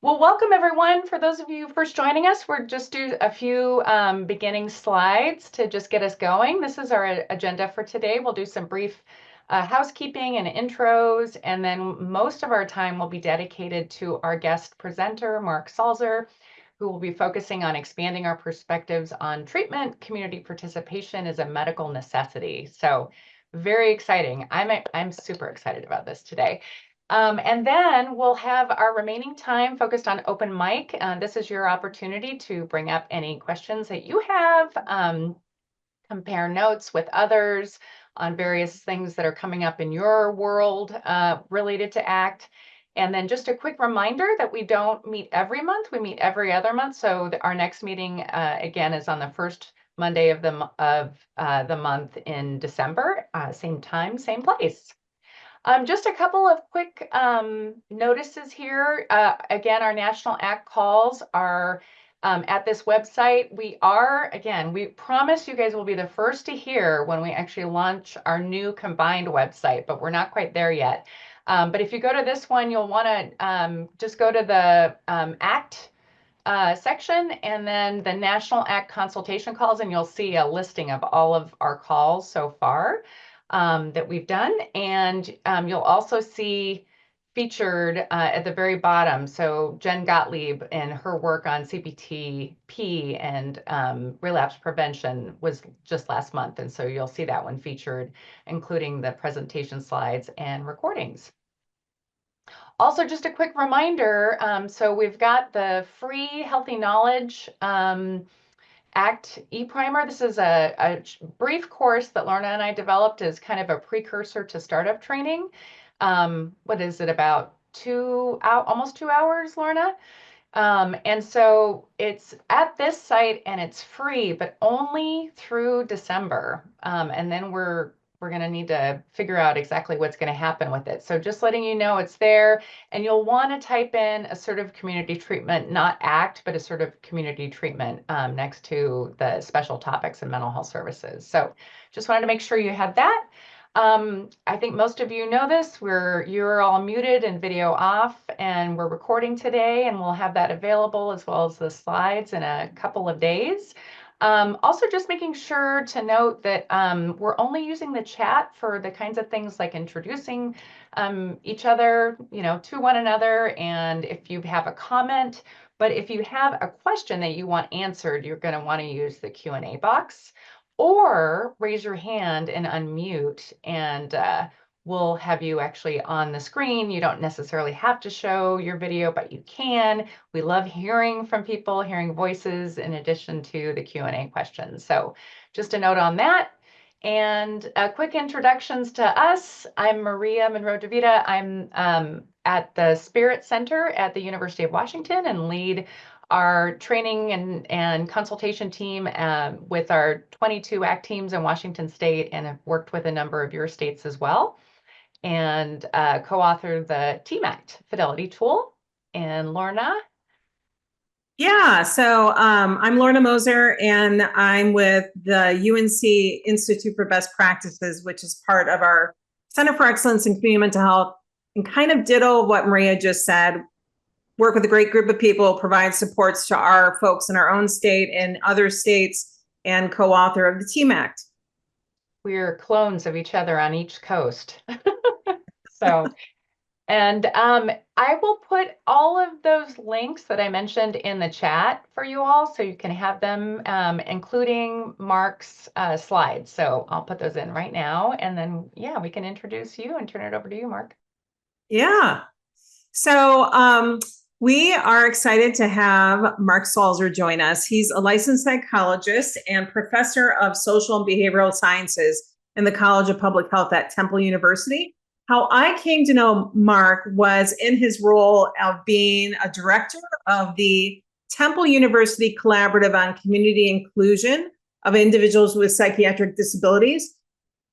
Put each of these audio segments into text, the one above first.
Well, welcome everyone. For those of you first joining us, we're just do a few beginning slides to just get us going. This is our agenda for today. We'll do some brief housekeeping and intros, and then most of our time will be dedicated to our guest presenter, Mark Salzer, who will be focusing on expanding our perspectives on treatment. Community participation is a medical necessity. So very exciting. I'm super excited about this today. And then we'll have our remaining time focused on open mic. This is your opportunity to bring up any questions that you have, compare notes with others on various things that are coming up in your world related to ACT. And then just a quick reminder that we don't meet every month, we meet every other month. So our next meeting, again, is on the first Monday of the month in December, same time, same place. Just a couple of quick notices here. Again, our National ACT calls are at this website. We promise you guys will be the first to hear when we actually launch our new combined website, but we're not quite there yet. But if you go to this one, you'll want to just go to the ACT section and then the National ACT consultation calls, and you'll see a listing of all of our calls so far that we've done. And you'll also see featured at the very bottom. So Jen Gottlieb and her work on CPTP and relapse prevention was just last month. And so you'll see that one featured, including the presentation slides and recordings. Also, just a quick reminder, so we've got the free Healthy Knowledge ACT e-primer. This is a brief course that Lorna and I developed as kind of a precursor to startup training. What is it, about almost 2 hours, Lorna? And so it's at this site and it's free, but only through December. And then we're going to need to figure out exactly what's going to happen with it. So just letting you know it's there, and you'll want to type in assertive community treatment, not ACT, but assertive community treatment next to the special topics in mental health services. So just wanted to make sure you had that. I think most of you know this. You're all muted and video off, and we're recording today, and we'll have that available as well as the slides in a couple of days. Also, just making sure to note that we're only using the chat for the kinds of things like introducing each other, to one another, and if you have a comment. But if you have a question that you want answered, you're going to want to use the Q&A box, or raise your hand and unmute, and we'll have you actually on the screen. You don't necessarily have to show your video, but you can. We love hearing from people, hearing voices in addition to the Q&A questions. So just a note on that. And quick introductions to us. I'm Maria Monroe-DeVita. I'm at the Spirit Center at the University of Washington and lead our training and consultation team with our 22 ACT teams in Washington State, and have worked with a number of your states as well, and co-authored the Team ACT Fidelity Tool. And Lorna? Yeah, so I'm Lorna Moser, and I'm with the UNC Institute for Best Practices, which is part of our Center for Excellence in Community Mental Health, and kind of ditto what Maria just said. Work with a great group of people, provide supports to our folks in our own state and other states, and co-author of the Team ACT. We're clones of each other on each coast. So, and I will put all of those links that I mentioned in the chat for you all, so you can have them, including Mark's slides. So I'll put those in right now, and then, yeah, we can introduce you and turn it over to you, Mark. Yeah. So we are excited to have Mark Salzer join us. He's a licensed psychologist and professor of social and behavioral sciences in the College of Public Health at Temple University. How I came to know Mark was in his role of being a director of the Temple University Collaborative on Community Inclusion of Individuals with Psychiatric Disabilities.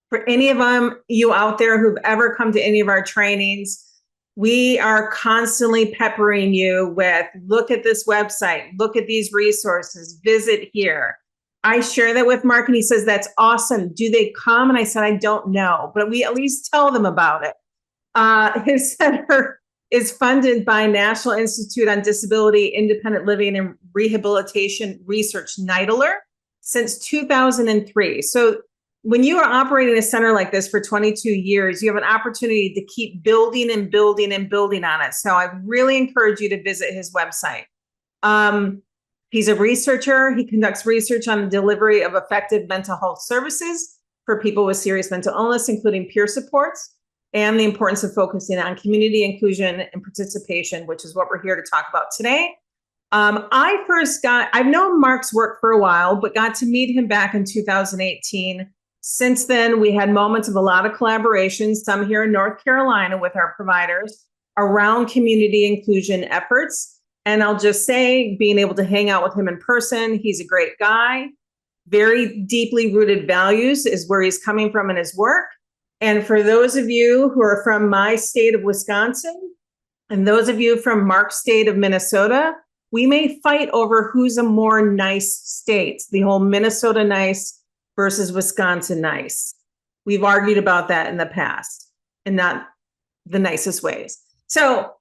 For any of you out there who've ever come to any of our trainings, we are constantly peppering you with, look at this website, look at these resources, visit here. I share that with Mark, and he says, that's awesome. Do they come? And I said, I don't know, but we at least tell them about it. His center is funded by National Institute on Disability, Independent Living, and Rehabilitation Research, NIDLR, since 2003. So when you are operating a center like this for 22 years, you have an opportunity to keep building and building and building on it. So I really encourage you to visit his website. He's a researcher. He conducts research on the delivery of effective mental health services for people with serious mental illness, including peer supports, and the importance of focusing on community inclusion and participation, which is what we're here to talk about today. I've known Mark's work for a while, but got to meet him back in 2018. Since then, we had moments of a lot of collaboration, some here in North Carolina with our providers around community inclusion efforts. And I'll just say, being able to hang out with him in person, he's a great guy. Very deeply rooted values is where he's coming from in his work. And for those of you who are from my state of Wisconsin, and those of you from Mark's state of Minnesota, we may fight over who's a more nice state, the whole Minnesota nice versus Wisconsin nice. We've argued about that in the past, and not the nicest ways. So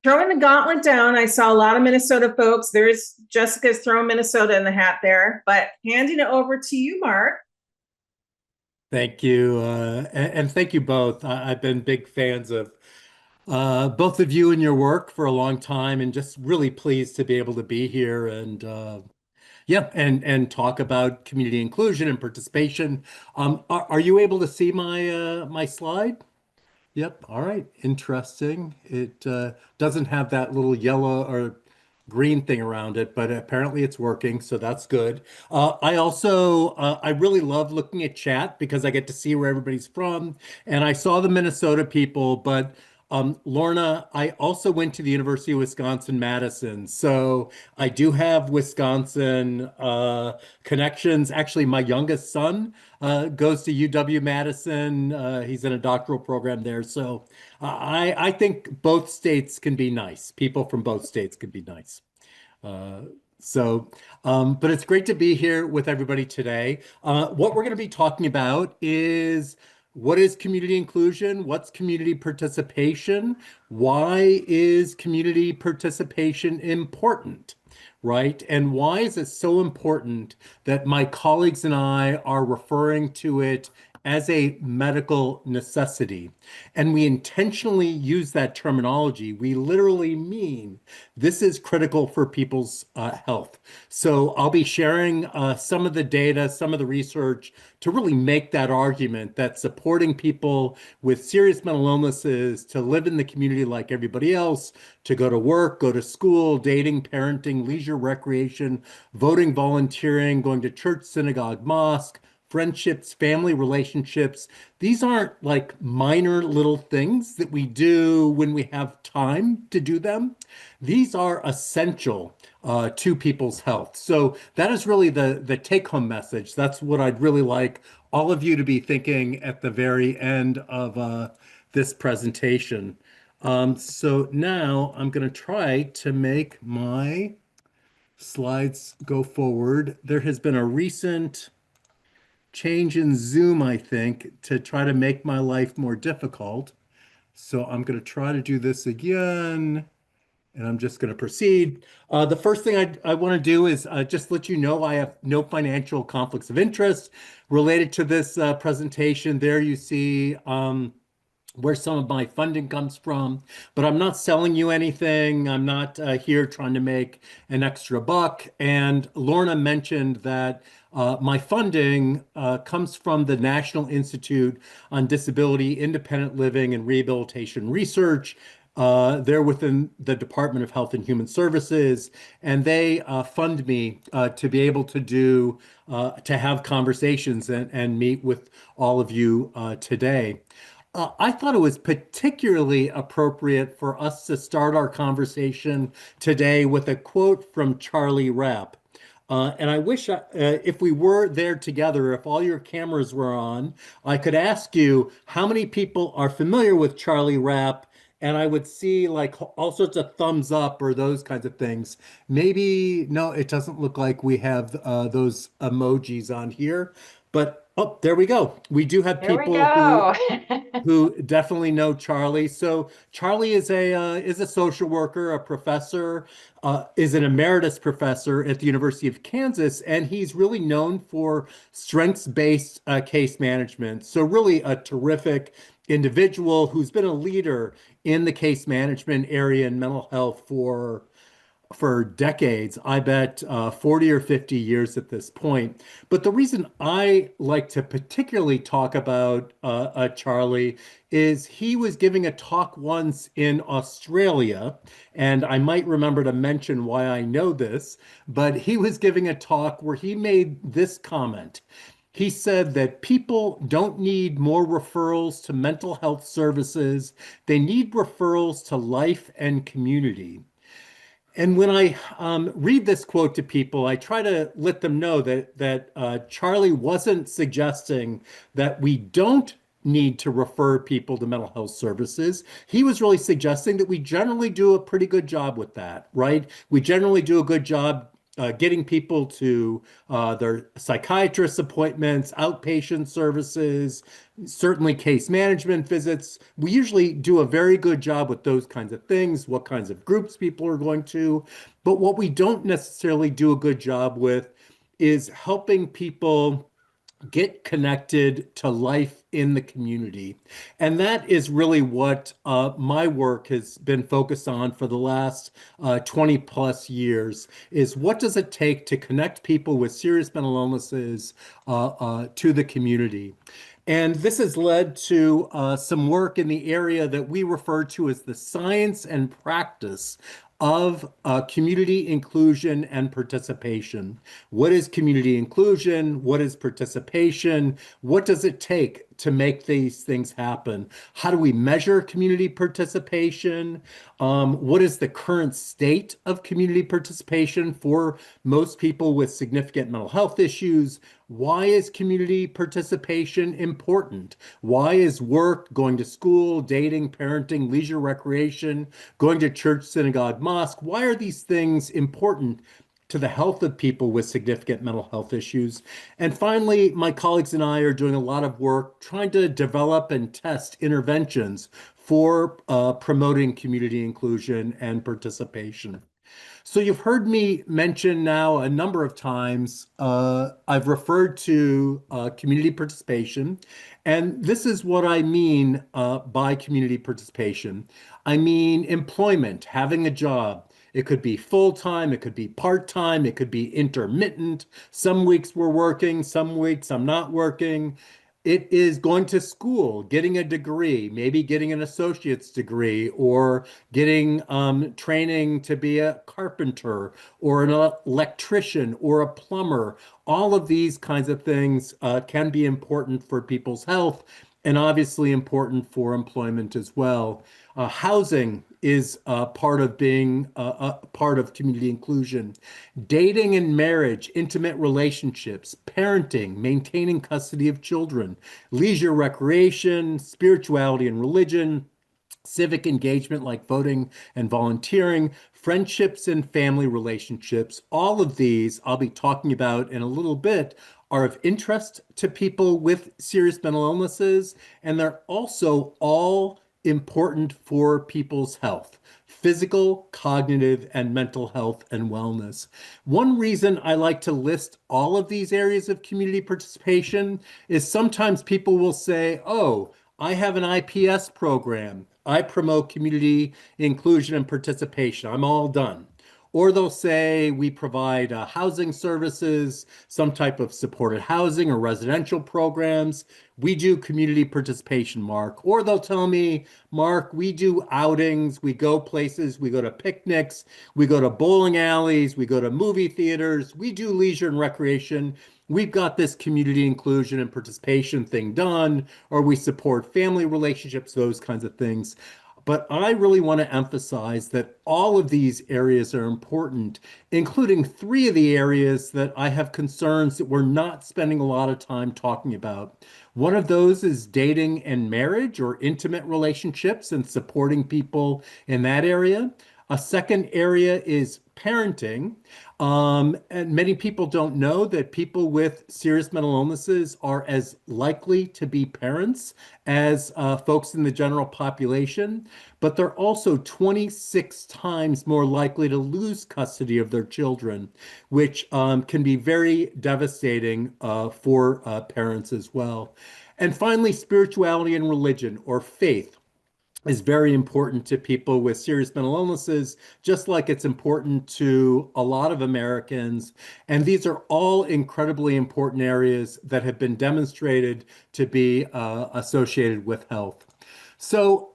throwing the gauntlet down, I saw a lot of Minnesota folks. There's Jessica's throwing Minnesota in the hat there, but handing it over to you, Mark. Thank you. And thank you both. I've been big fans of both of you and your work for a long time, and just really pleased to be able to be here and and talk about community inclusion and participation. Are you able to see my slide? Yep. All right. Interesting. It doesn't have that little yellow or green thing around it, but apparently it's working, so that's good. I really love looking at chat because I get to see where everybody's from, and I saw the Minnesota people, but Lorna, I also went to the University of Wisconsin-Madison, so I do have Wisconsin connections. Actually, my youngest son goes to UW-Madison. He's in a doctoral program there, so I think both states can be nice. People from both states can be nice. Uh, but it's great to be here with everybody today. What we're going to be talking about is what is community inclusion? What's community participation? Why is community participation important? Right? And why is it so important that my colleagues and I are referring to it as a medical necessity? And we intentionally use that terminology. We literally mean this is critical for people's health. So I'll be sharing some of the data, some of the research to really make that argument that supporting people with serious mental illnesses to live in the community like everybody else, to go to work, go to school, dating, parenting, leisure, recreation, voting, volunteering, going to church, synagogue, mosque, friendships, family relationships. These aren't like minor little things that we do when we have time to do them. These are essential to people's health. So that is really the take-home message. That's what I'd really like all of you to be thinking at the very end of this presentation. So now I'm going to try to make my slides go forward. There has been a recent change in Zoom, I think, to try to make my life more difficult. So I'm going to try to do this again, and I'm just going to proceed. The first thing I want to do is just let you know I have no financial conflicts of interest related to this presentation. There you see where some of my funding comes from, but I'm not selling you anything. I'm not here trying to make an extra buck. And Lorna mentioned that my funding comes from the National Institute on Disability, Independent Living, and Rehabilitation Research. They're within the Department of Health and Human Services, and they fund me to be able to have conversations and meet with all of you today. I thought it was particularly appropriate for us to start our conversation today with a quote from Charlie Rapp. And I wish if we were there together, if all your cameras were on, I could ask you how many people are familiar with Charlie Rapp, and I would see like all sorts of thumbs up or those kinds of things. Maybe, no, it doesn't look like we have those emojis on here. But oh, there we go. We do have There we people go. who definitely know Charlie. So Charlie is a social worker, a professor, is an emeritus professor at the University of Kansas, and he's really known for strengths-based case management. So really a terrific individual who's been a leader in the case management area in mental health for decades, I bet 40 or 50 years at this point. But the reason I like to particularly talk about Charlie is he was giving a talk once in Australia, and I might remember to mention why I know this, but he was giving a talk where he made this comment. He said that people don't need more referrals to mental health services. They need referrals to life and community. And when I read this quote to people, I try to let them know that Charlie wasn't suggesting that we don't need to refer people to mental health services. He was really suggesting that we generally do a pretty good job with that, right? We generally do a good job getting people to their psychiatrist appointments, outpatient services, certainly case management visits. We usually do a very good job with those kinds of things, what kinds of groups people are going to. But what we don't necessarily do a good job with is helping people get connected to life in the community. And that is really what my work has been focused on for the last 20 plus years is what does it take to connect people with serious mental illnesses to the community. And this has led to some work in the area that we refer to as the science and practice of community inclusion and participation. What is community inclusion? What is participation? What does it take to make these things happen? How do we measure community participation? What is the current state of community participation for most people with significant mental health issues? Why is community participation important? Why is work, going to school, dating, parenting, leisure, recreation, going to church, synagogue, mosque, why are these things important to the health of people with significant mental health issues? And finally, my colleagues and I are doing a lot of work trying to develop and test interventions for promoting community inclusion and participation. So you've heard me mention now a number of times, I've referred to community participation, and this is what I mean by community participation. I mean employment, having a job. It could be full-time, it could be part-time, it could be intermittent. Some weeks we're working, some weeks I'm not working. It is going to school, getting a degree, maybe getting an associate's degree, or getting training to be a carpenter or an electrician or a plumber. All of these kinds of things can be important for people's health and obviously important for employment as well. Housing is part of being a part of community inclusion. Dating and marriage, intimate relationships, parenting, maintaining custody of children, leisure, recreation, spirituality and religion, civic engagement like voting and volunteering, friendships and family relationships. All of these I'll be talking about in a little bit are of interest to people with serious mental illnesses, and they're also all important for people's health, physical, cognitive, and mental health and wellness. One reason I like to list all of these areas of community participation is sometimes people will say, oh, I have an IPS program. I promote community inclusion and participation. I'm all done. Or they'll say we provide housing services, some type of supported housing or residential programs. We do community participation, Mark. Or they'll tell me, Mark, we do outings, we go places, we go to picnics, we go to bowling alleys, we go to movie theaters, we do leisure and recreation. We've got this community inclusion and participation thing done, or we support family relationships, those kinds of things. But I really want to emphasize that all of these areas are important, including three of the areas that I have concerns that we're not spending a lot of time talking about. One of those is dating and marriage or intimate relationships and supporting people in that area. A second area is parenting. And many people don't know that people with serious mental illnesses are as likely to be parents as folks in the general population, but they're also 26 times more likely to lose custody of their children, which can be very devastating for parents as well. And finally, spirituality and religion or faith is very important to people with serious mental illnesses, just like it's important to a lot of Americans. And these are all incredibly important areas that have been demonstrated to be associated with health. So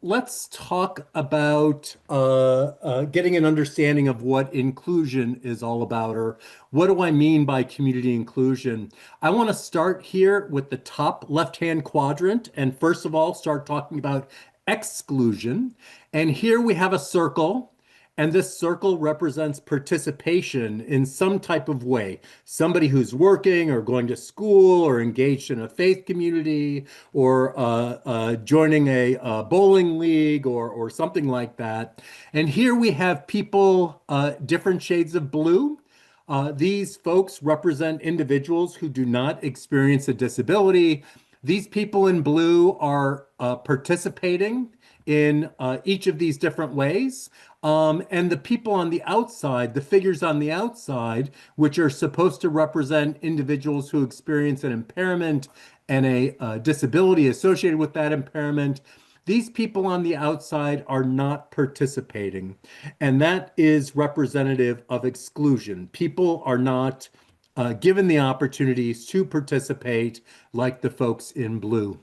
let's talk about getting an understanding of what inclusion is all about, or what do I mean by community inclusion? I want to start here with the top left-hand quadrant, and first of all, start talking about exclusion. And here we have a circle, and this circle represents participation in some type of way. Somebody who's working or going to school or engaged in a faith community or joining a bowling league or something like that. And here we have people, different shades of blue. These folks represent individuals who do not experience a disability. These people in blue are participating in each of these different ways. And the people on the outside, the figures on the outside, which are supposed to represent individuals who experience an impairment and a disability associated with that impairment, these people on the outside are not participating. And that is representative of exclusion. People are not given the opportunities to participate like the folks in blue.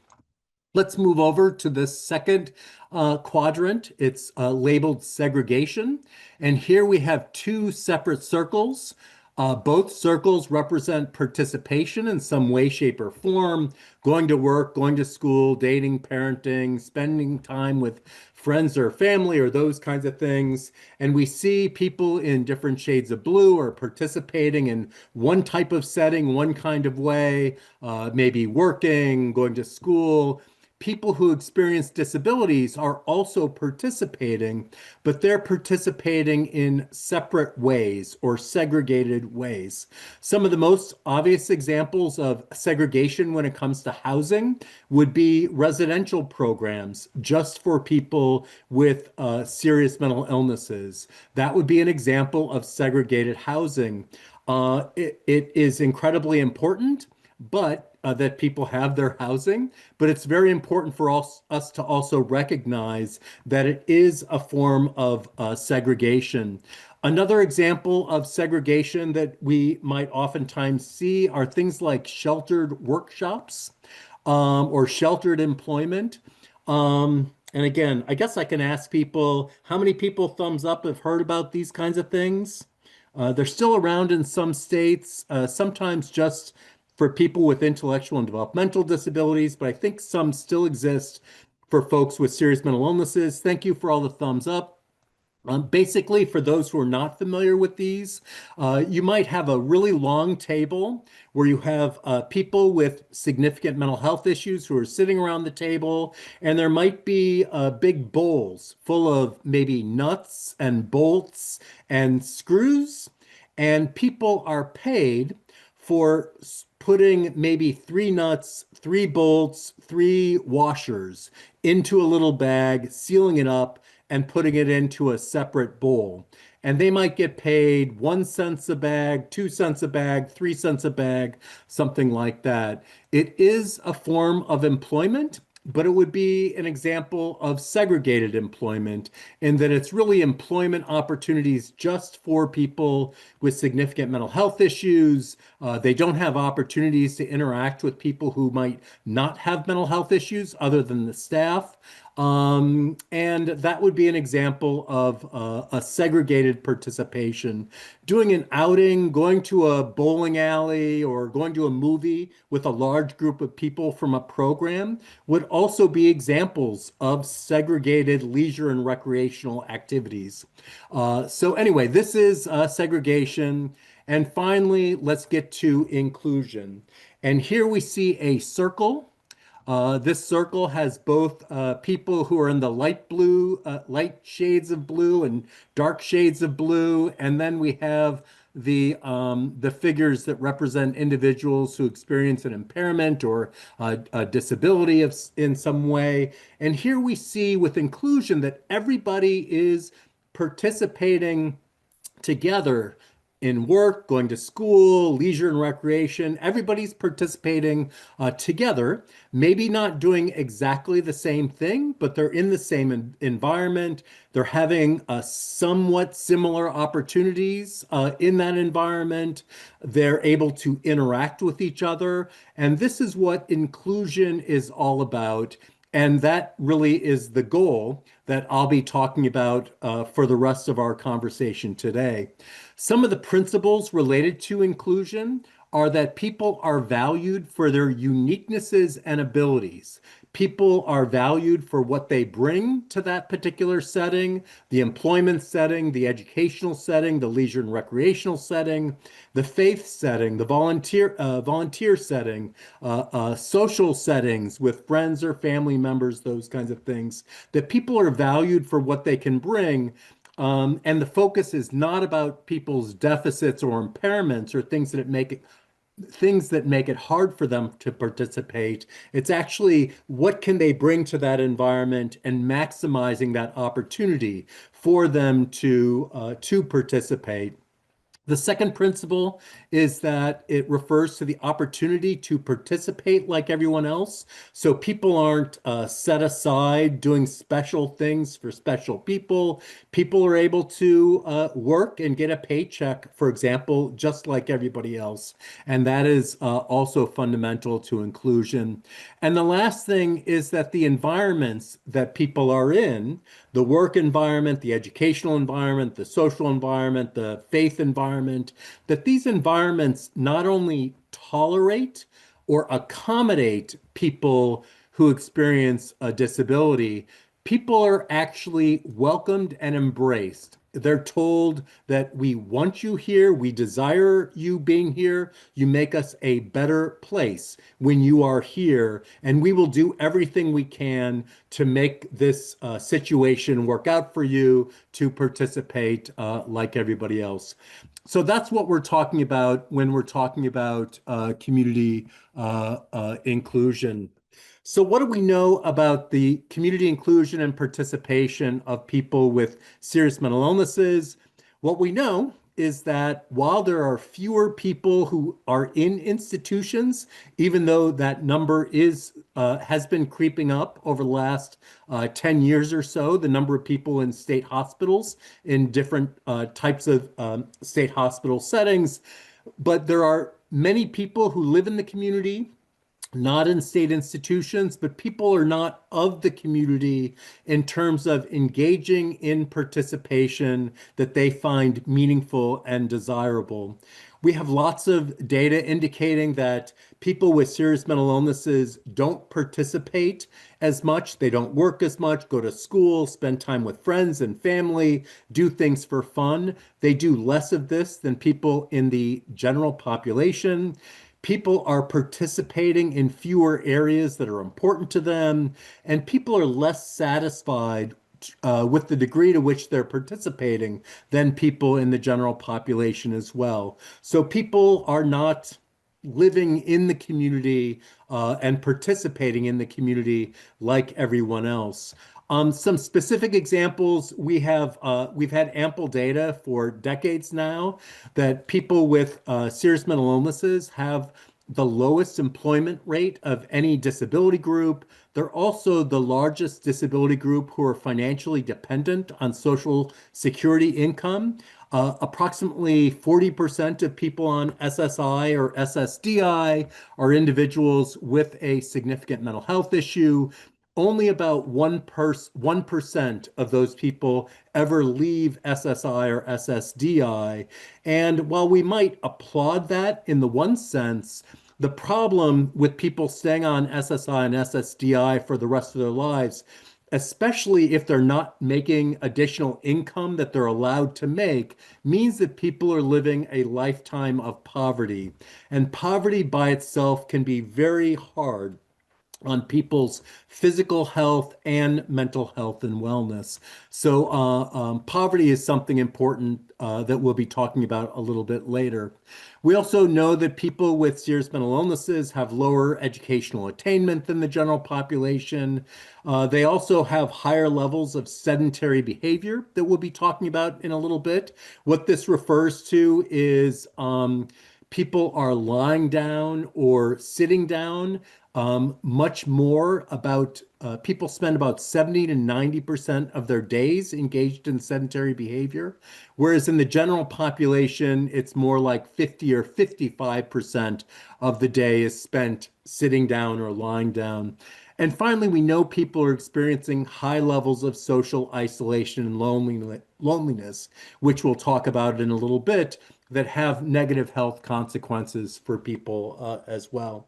Let's move over to the second quadrant. It's labeled segregation. And here we have two separate circles. Both circles represent participation in some way, shape, or form, going to work, going to school, dating, parenting, spending time with friends or family or those kinds of things. And we see people in different shades of blue are participating in one type of setting, one kind of way, maybe working, going to school. People who experience disabilities are also participating, but they're participating in separate ways or segregated ways. Some of the most obvious examples of segregation when it comes to housing would be residential programs just for people with serious mental illnesses. That would be an example of segregated housing. It is incredibly important, but that people have their housing, but it's very important for us to also recognize that it is a form of segregation. Another example of segregation that we might oftentimes see are things like sheltered workshops or sheltered employment. And again, I guess I can ask people, how many people thumbs up have heard about these kinds of things? They're still around in some states, sometimes just for people with intellectual and developmental disabilities, but I think some still exist for folks with serious mental illnesses. Thank you for all the thumbs up. Basically, for those who are not familiar with these, you might have a really long table where you have people with significant mental health issues who are sitting around the table, and there might be big bowls full of maybe nuts and bolts and screws, and people are paid for putting maybe 3 nuts, 3 bolts, 3 washers into a little bag, sealing it up, and putting it into a separate bowl. And they might get paid 1 cent a bag, 2 cents a bag, 3 cents a bag, something like that. It is a form of employment, but it would be an example of segregated employment in that it's really employment opportunities just for people with significant mental health issues. They don't have opportunities to interact with people who might not have mental health issues other than the staff. And that would be an example of a segregated participation. Doing an outing, going to a bowling alley, or going to a movie with a large group of people from a program would also be examples of segregated leisure and recreational activities. So anyway, this is segregation. And finally, let's get to inclusion. And here we see a circle. This circle has both people who are in the light blue, light shades of blue and dark shades of blue, and then we have the figures that represent individuals who experience an impairment or a disability in some way. And here we see with inclusion that everybody is participating together in work, going to school, leisure and recreation. Everybody's participating together, maybe not doing exactly the same thing, but they're in the same environment. They're having somewhat similar opportunities in that environment. They're able to interact with each other. And this is what inclusion is all about. And that really is the goal that I'll be talking about for the rest of our conversation today. Some of the principles related to inclusion are that people are valued for their uniquenesses and abilities. People are valued for what they bring to that particular setting, the employment setting, the educational setting, the leisure and recreational setting, the faith setting, the volunteer setting, social settings with friends or family members, those kinds of things. That people are valued for what they can bring, and the focus is not about people's deficits or impairments or things that make it hard for them to participate. It's actually what can they bring to that environment and maximizing that opportunity for them to participate. The second principle is that it refers to the opportunity to participate like everyone else. So people aren't set aside doing special things for special people. People are able to work and get a paycheck, for example, just like everybody else. And that is also fundamental to inclusion. And the last thing is that the environments that people are in, the work environment, the educational environment, the social environment, the faith environment, that these environments not only tolerate or accommodate people who experience a disability, people are actually welcomed and embraced. They're told that we want you here, we desire you being here, you make us a better place when you are here, and we will do everything we can to make this situation work out for you to participate like everybody else. So that's what we're talking about when we're talking about community inclusion. So what do we know about the community inclusion and participation of people with serious mental illnesses? What we know is that while there are fewer people who are in institutions, even though that number has been creeping up over the last 10 years or so, the number of people in state hospitals in different types of state hospital settings, but there are many people who live in the community, not in state institutions, but people are not of the community in terms of engaging in participation that they find meaningful and desirable. We have lots of data indicating that people with serious mental illnesses don't participate as much. They don't work as much, go to school, spend time with friends and family, do things for fun. They do less of this than people in the general population. People are participating in fewer areas that are important to them, and people are less satisfied with the degree to which they're participating than people in the general population as well. So people are not living in the community and participating in the community like everyone else. Some specific examples, we've had ample data for decades now that people with serious mental illnesses have the lowest employment rate of any disability group. They're also the largest disability group who are financially dependent on Social Security income. Approximately 40% of people on SSI or SSDI are individuals with a significant mental health issue. Only about 1% of those people ever leave SSI or SSDI. And while we might applaud that in the one sense, the problem with people staying on SSI and SSDI for the rest of their lives, especially if they're not making additional income that they're allowed to make, means that people are living a lifetime of poverty. And poverty by itself can be very hard on people's physical health and mental health and wellness. So poverty is something important that we'll be talking about a little bit later. We also know that people with serious mental illnesses have lower educational attainment than the general population. They also have higher levels of sedentary behavior that we'll be talking about in a little bit. What this refers to is people are lying down or sitting down much more. About people spend about 70 to 90% of their days engaged in sedentary behavior, whereas in the general population, it's more like 50 or 55% of the day is spent sitting down or lying down. And finally, we know people are experiencing high levels of social isolation and loneliness, which we'll talk about in a little bit, that have negative health consequences for people as well.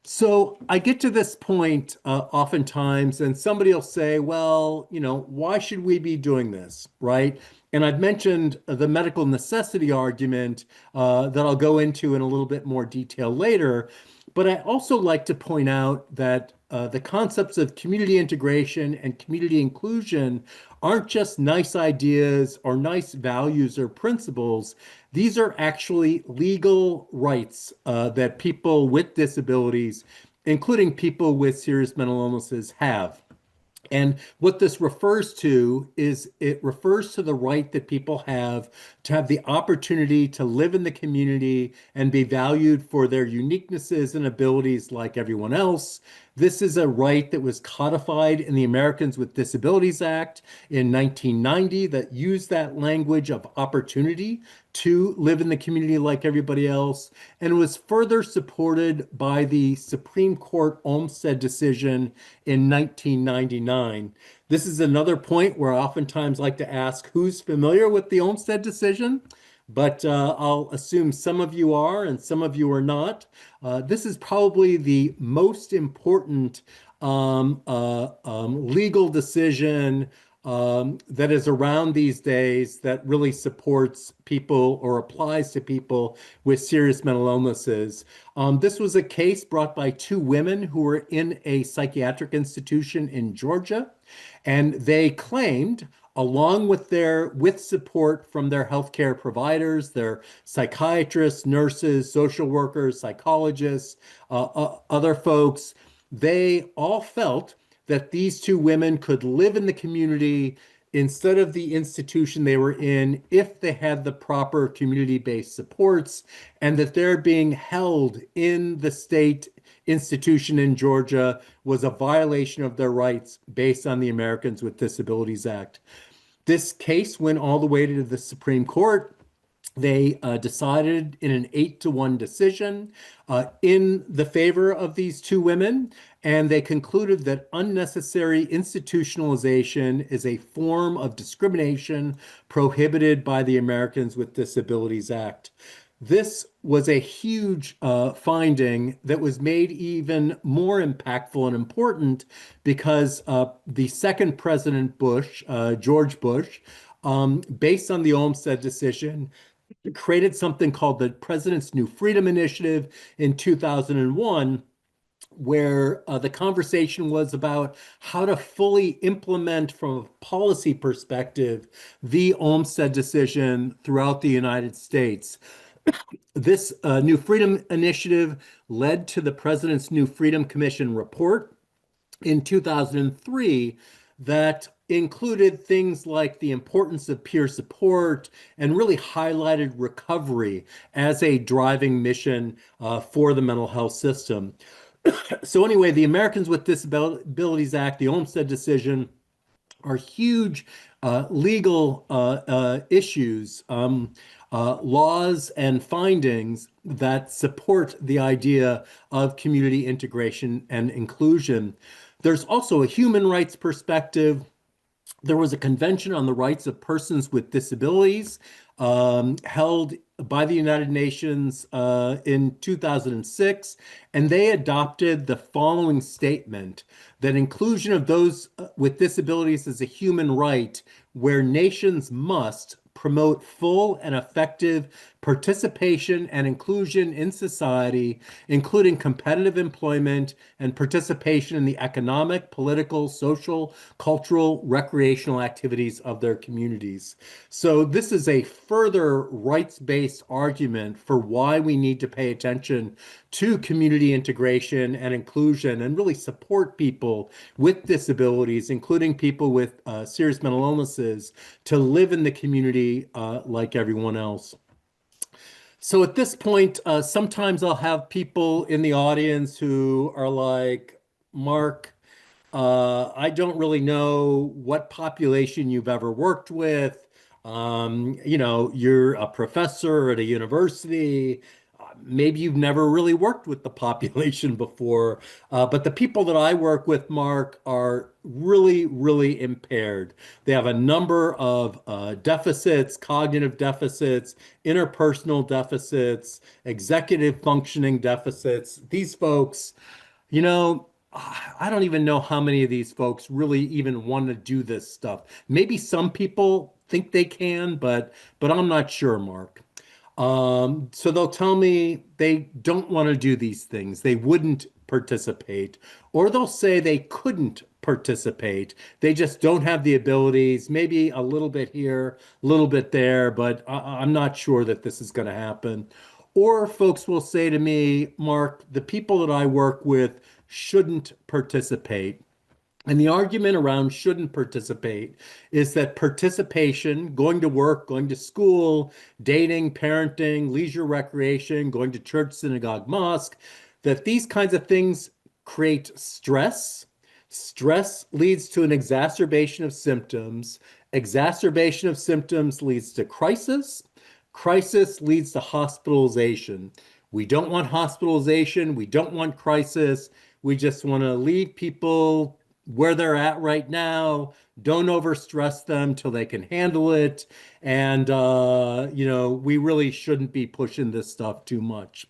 So I get to this point oftentimes, and somebody will say, well, why should we be doing this, right? And I've mentioned the medical necessity argument that I'll go into in a little bit more detail later. But I also like to point out that the concepts of community integration and community inclusion aren't just nice ideas or nice values or principles. These are actually legal rights that people with disabilities, including people with serious mental illnesses, have. And what this refers to is it refers to the right that people have to have the opportunity to live in the community and be valued for their uniquenesses and abilities like everyone else. This is a right that was codified in the Americans with Disabilities Act in 1990 that used that language of opportunity to live in the community like everybody else, and was further supported by the Supreme Court Olmstead decision in 1999. This is another point where I oftentimes like to ask who's familiar with the Olmstead decision, but I'll assume some of you are and some of you are not. This is probably the most important legal decision that is around these days that really supports people or applies to people with serious mental illnesses. This was a case brought by two women who were in a psychiatric institution in Georgia, and they claimed, along with support from their healthcare providers, their psychiatrists, nurses, social workers, psychologists, other folks, they all felt that these two women could live in the community instead of the institution they were in if they had the proper community-based supports, and that their being held in the state institution in Georgia was a violation of their rights based on the Americans with Disabilities Act. This case went all the way to the Supreme Court. They decided in an 8-1 decision in the favor of these two women, and they concluded that unnecessary institutionalization is a form of discrimination prohibited by the Americans with Disabilities Act. This was a huge finding that was made even more impactful and important because the second President Bush, George Bush, based on the Olmstead decision, created something called the President's New Freedom Initiative in 2001, where the conversation was about how to fully implement from a policy perspective the Olmstead decision throughout the United States. This New Freedom Initiative led to the President's New Freedom Commission report in 2003 that included things like the importance of peer support and really highlighted recovery as a driving mission for the mental health system. So anyway, the Americans with Disabilities Act, the Olmstead decision, are huge legal issues, laws and findings that support the idea of community integration and inclusion. There's also a human rights perspective. There was a convention on the rights of persons with disabilities held by the United Nations in 2006, and they adopted the following statement: that inclusion of those with disabilities is a human right where nations must promote full and effective participation and inclusion in society, including competitive employment and participation in the economic, political, social, cultural, recreational activities of their communities. So this is a further rights-based argument for why we need to pay attention to community integration and inclusion and really support people with disabilities, including people with serious mental illnesses, to live in the community like everyone else. So at this point, sometimes I'll have people in the audience who are like, Mark, I don't really know what population you've ever worked with. You're a professor at a university. Maybe you've never really worked with the population before. But the people that I work with, Mark, are really, really impaired. They have a number of deficits, cognitive deficits, interpersonal deficits, executive functioning deficits. These folks, you know, I don't even know how many of these folks really even want to do this stuff. Maybe some people think they can, but I'm not sure, Mark. So they'll tell me they don't want to do these things. They wouldn't participate, or they'll say they couldn't participate. They just don't have the abilities, maybe a little bit here, a little bit there, but I'm not sure that this is going to happen. Or folks will say to me, Mark, the people that I work with shouldn't participate. And the argument around shouldn't participate is that participation, going to work, going to school, dating, parenting, leisure recreation, going to church, synagogue, mosque, that these kinds of things create stress. Stress leads to an exacerbation of symptoms. Exacerbation of symptoms leads to crisis. Crisis leads to hospitalization. We don't want hospitalization. We don't want crisis. We just want to leave people where they're at right now. Don't overstress them till they can handle it. And, we really shouldn't be pushing this stuff too much.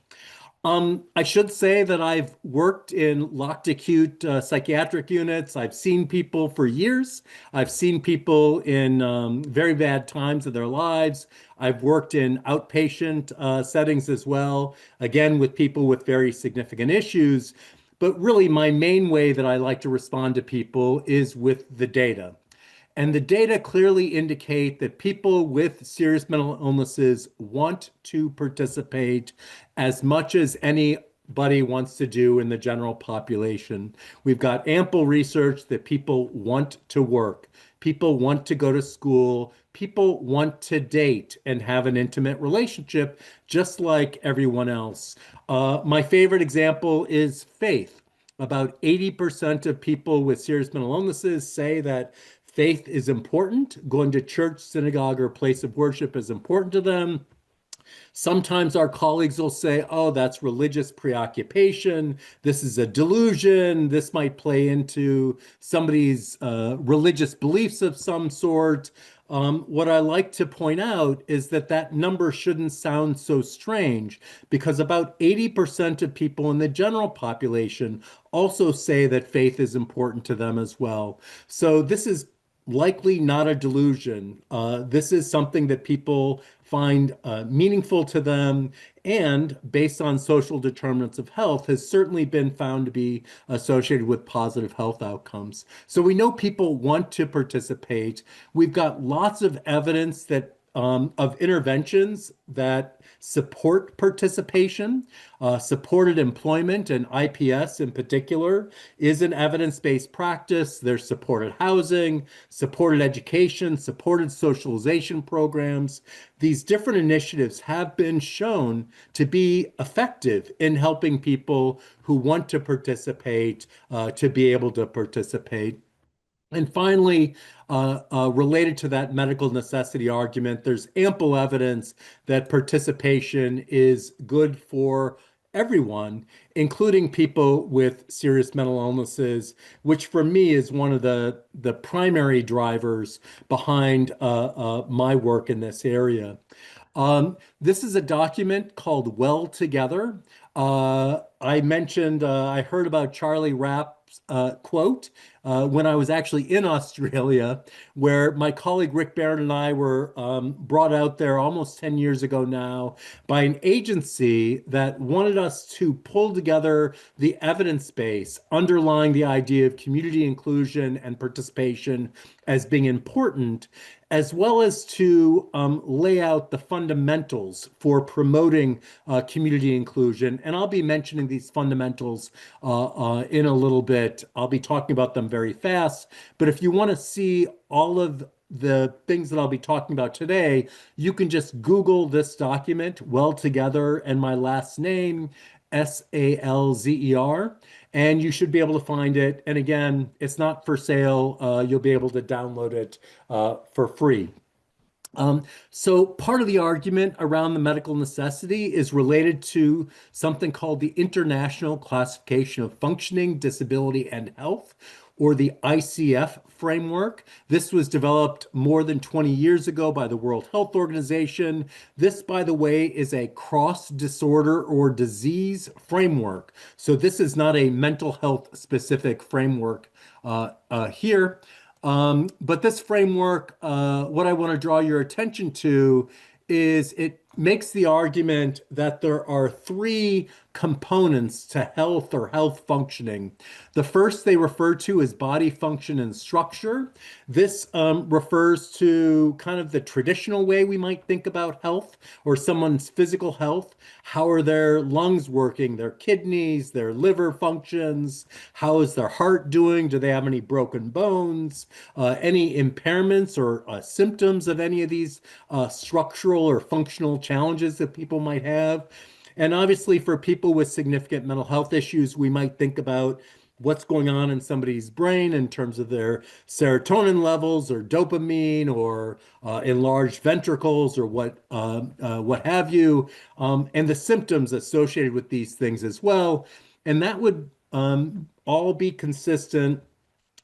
I should say that I've worked in locked acute psychiatric units. I've seen people for years. I've seen people in very bad times of their lives. I've worked in outpatient settings as well, again, with people with very significant issues. But really, my main way that I like to respond to people is with the data. And the data clearly indicate that people with serious mental illnesses want to participate as much as anybody wants to do in the general population. We've got ample research that people want to work, people want to go to school, people want to date and have an intimate relationship just like everyone else. My favorite example is faith. About 80% of people with serious mental illnesses say that faith is important. Going to church, synagogue, or place of worship is important to them. Sometimes our colleagues will say, oh, that's religious preoccupation. This is a delusion. This might play into somebody's religious beliefs of some sort. What I like to point out is that that number shouldn't sound so strange because about 80% of people in the general population also say that faith is important to them as well. So this is likely not a delusion. This is something that people find meaningful to them and based on social determinants of health has certainly been found to be associated with positive health outcomes. So we know people want to participate. We've got lots of evidence that of interventions that support participation. Supported employment and IPS in particular is an evidence-based practice. There's supported housing, supported education, supported socialization programs. These different initiatives have been shown to be effective in helping people who want to participate to be able to participate. And finally, related to that medical necessity argument, there's ample evidence that participation is good for everyone, including people with serious mental illnesses, which for me is one of the primary drivers behind my work in this area. This is a document called Well Together. I mentioned, I heard about Charlie Rapp quote when I was actually in Australia, where my colleague Rick Barron and I were brought out there almost 10 years ago now by an agency that wanted us to pull together the evidence base underlying the idea of community inclusion and participation as being important, as well as to lay out the fundamentals for promoting community inclusion. And I'll be mentioning these fundamentals in a little bit. I'll be talking about them very fast. But if you want to see all of the things that I'll be talking about today, you can just Google this document, Well Together, and my last name, Salzer, and you should be able to find it. And again, it's not for sale. You'll be able to download it for free. So part of the argument around the medical necessity is related to something called the International Classification of Functioning, Disability, and Health, or the ICF framework. This was developed more than 20 years ago by the World Health Organization. This, by the way, is a cross-disorder or disease framework. So this is not a mental health specific framework here. But this framework, what I want to draw your attention to is it makes the argument that there are three components to health or health functioning. The first they refer to as body function and structure. This refers to kind of the traditional way we might think about health or someone's physical health. How are their lungs working, their kidneys, their liver functions? How is their heart doing? Do they have any broken bones? Any impairments or symptoms of any of these structural or functional challenges that people might have? And obviously, for people with significant mental health issues, we might think about what's going on in somebody's brain in terms of their serotonin levels or dopamine or enlarged ventricles or what have you, and the symptoms associated with these things as well. And that would all be consistent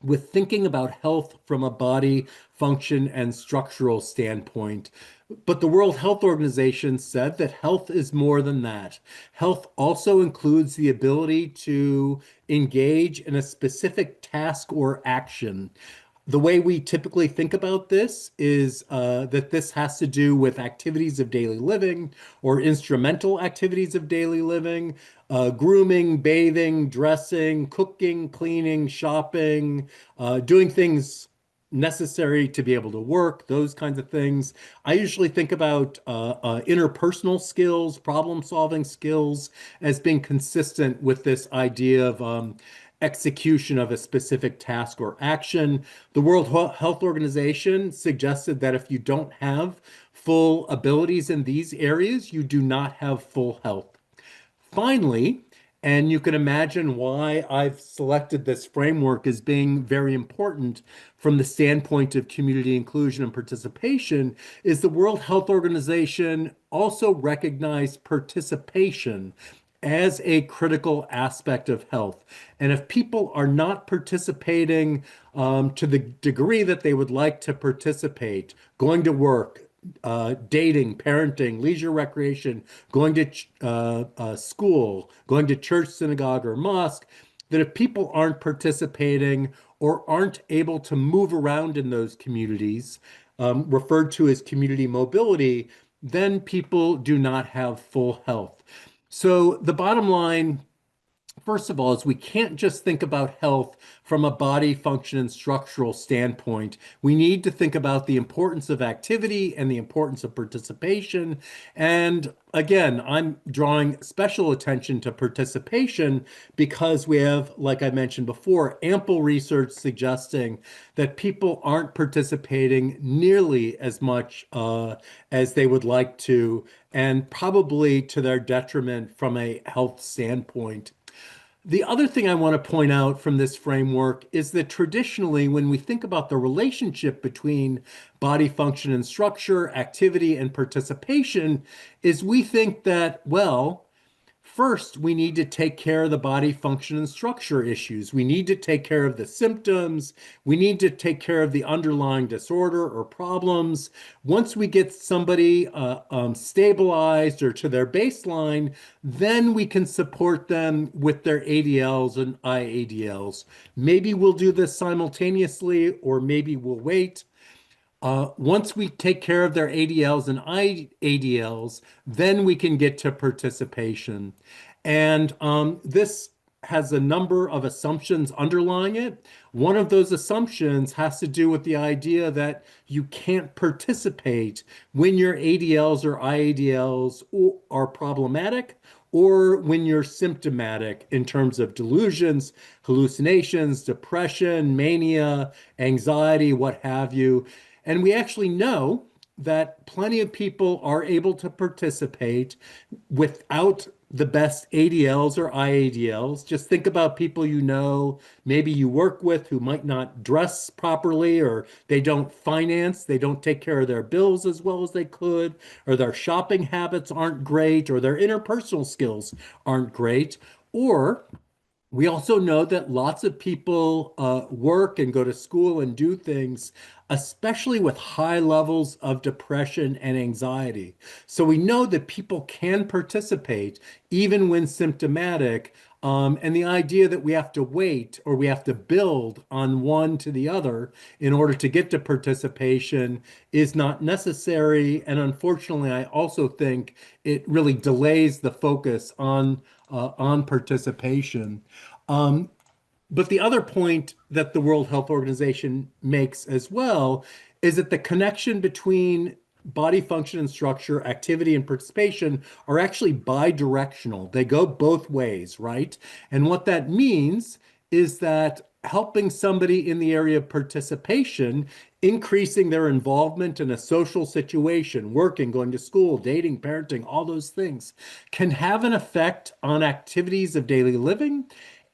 with thinking about health from a body function and structural standpoint. But the World Health Organization said that health is more than that. Health also includes the ability to engage in a specific task or action. The way we typically think about this is that this has to do with activities of daily living or instrumental activities of daily living, grooming, bathing, dressing, cooking, cleaning, shopping, doing things necessary to be able to work, those kinds of things. I usually think about interpersonal skills, problem-solving skills as being consistent with this idea of execution of a specific task or action. The World Health Organization suggested that if you don't have full abilities in these areas, you do not have full health. Finally, and you can imagine why I've selected this framework as being very important from the standpoint of community inclusion and participation, is the World Health Organization also recognized participation as a critical aspect of health. And if people are not participating to the degree that they would like to participate, going to work, dating, parenting, leisure, recreation, going to school, going to church, synagogue, or mosque, that if people aren't participating or aren't able to move around in those communities, referred to as community mobility, then people do not have full health. So the bottom line, first of all, is we can't just think about health from a body function and structural standpoint. We need to think about the importance of activity and the importance of participation. And again, I'm drawing special attention to participation because we have, like I mentioned before, ample research suggesting that people aren't participating nearly as much as they would like to, and probably to their detriment from a health standpoint. The other thing I want to point out from this framework is that traditionally, when we think about the relationship between body function and structure, activity and participation, is we think that, well, First, we need to take care of the body function and structure issues. We need to take care of the symptoms. We need to take care of the underlying disorder or problems. Once we get somebody stabilized or to their baseline, then we can support them with their ADLs and IADLs. Maybe we'll do this simultaneously, or maybe we'll wait. Once we take care of their ADLs and IADLs, then we can get to participation. And this has a number of assumptions underlying it. One of those assumptions has to do with the idea that you can't participate when your ADLs or IADLs are problematic, or when you're symptomatic in terms of delusions, hallucinations, depression, mania, anxiety, what have you. And we actually know that plenty of people are able to participate without the best ADLs or IADLs. Just think about people you know, maybe you work with, who might not dress properly, or they don't finance, they don't take care of their bills as well as they could, or their shopping habits aren't great, or their interpersonal skills aren't great. Or we also know that lots of people work and go to school and do things, especially with high levels of depression and anxiety. So we know that people can participate even when symptomatic. And the idea that we have to wait or we have to build on one to the other in order to get to participation is not necessary. And unfortunately, I also think it really delays the focus on participation. Um, but the other point that the World Health Organization makes as well is that the connection between body function and structure, activity and participation are actually bi-directional. They go both ways, right? And what that means is that helping somebody in the area of participation, increasing their involvement in a social situation, working, going to school, dating, parenting, all those things, can have an effect on activities of daily living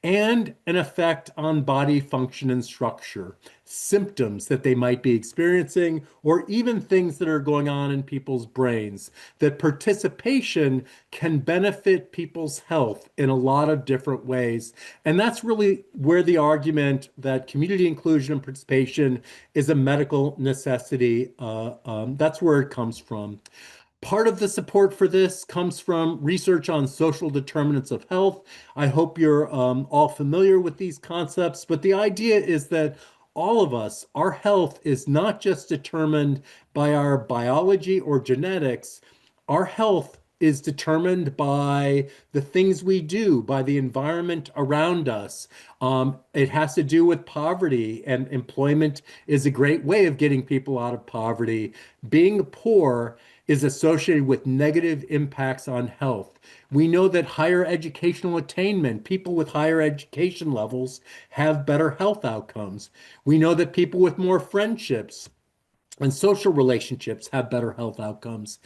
and an effect on body function and structure, symptoms that they might be experiencing, or even things that are going on in people's brains. That participation can benefit people's health in a lot of different ways. And that's really where the argument that community inclusion and participation is a medical necessity, that's where it comes from. Part of the support for this comes from research on social determinants of health. I hope you're all familiar with these concepts, but the idea is that all of us, our health is not just determined by our biology or genetics. Our health is determined by the things we do, by the environment around us. It has to do with poverty, and employment is a great way of getting people out of poverty. Being poor is associated with negative impacts on health. We know that higher educational attainment, people with higher education levels have better health outcomes. We know that people with more friendships and social relationships have better health outcomes.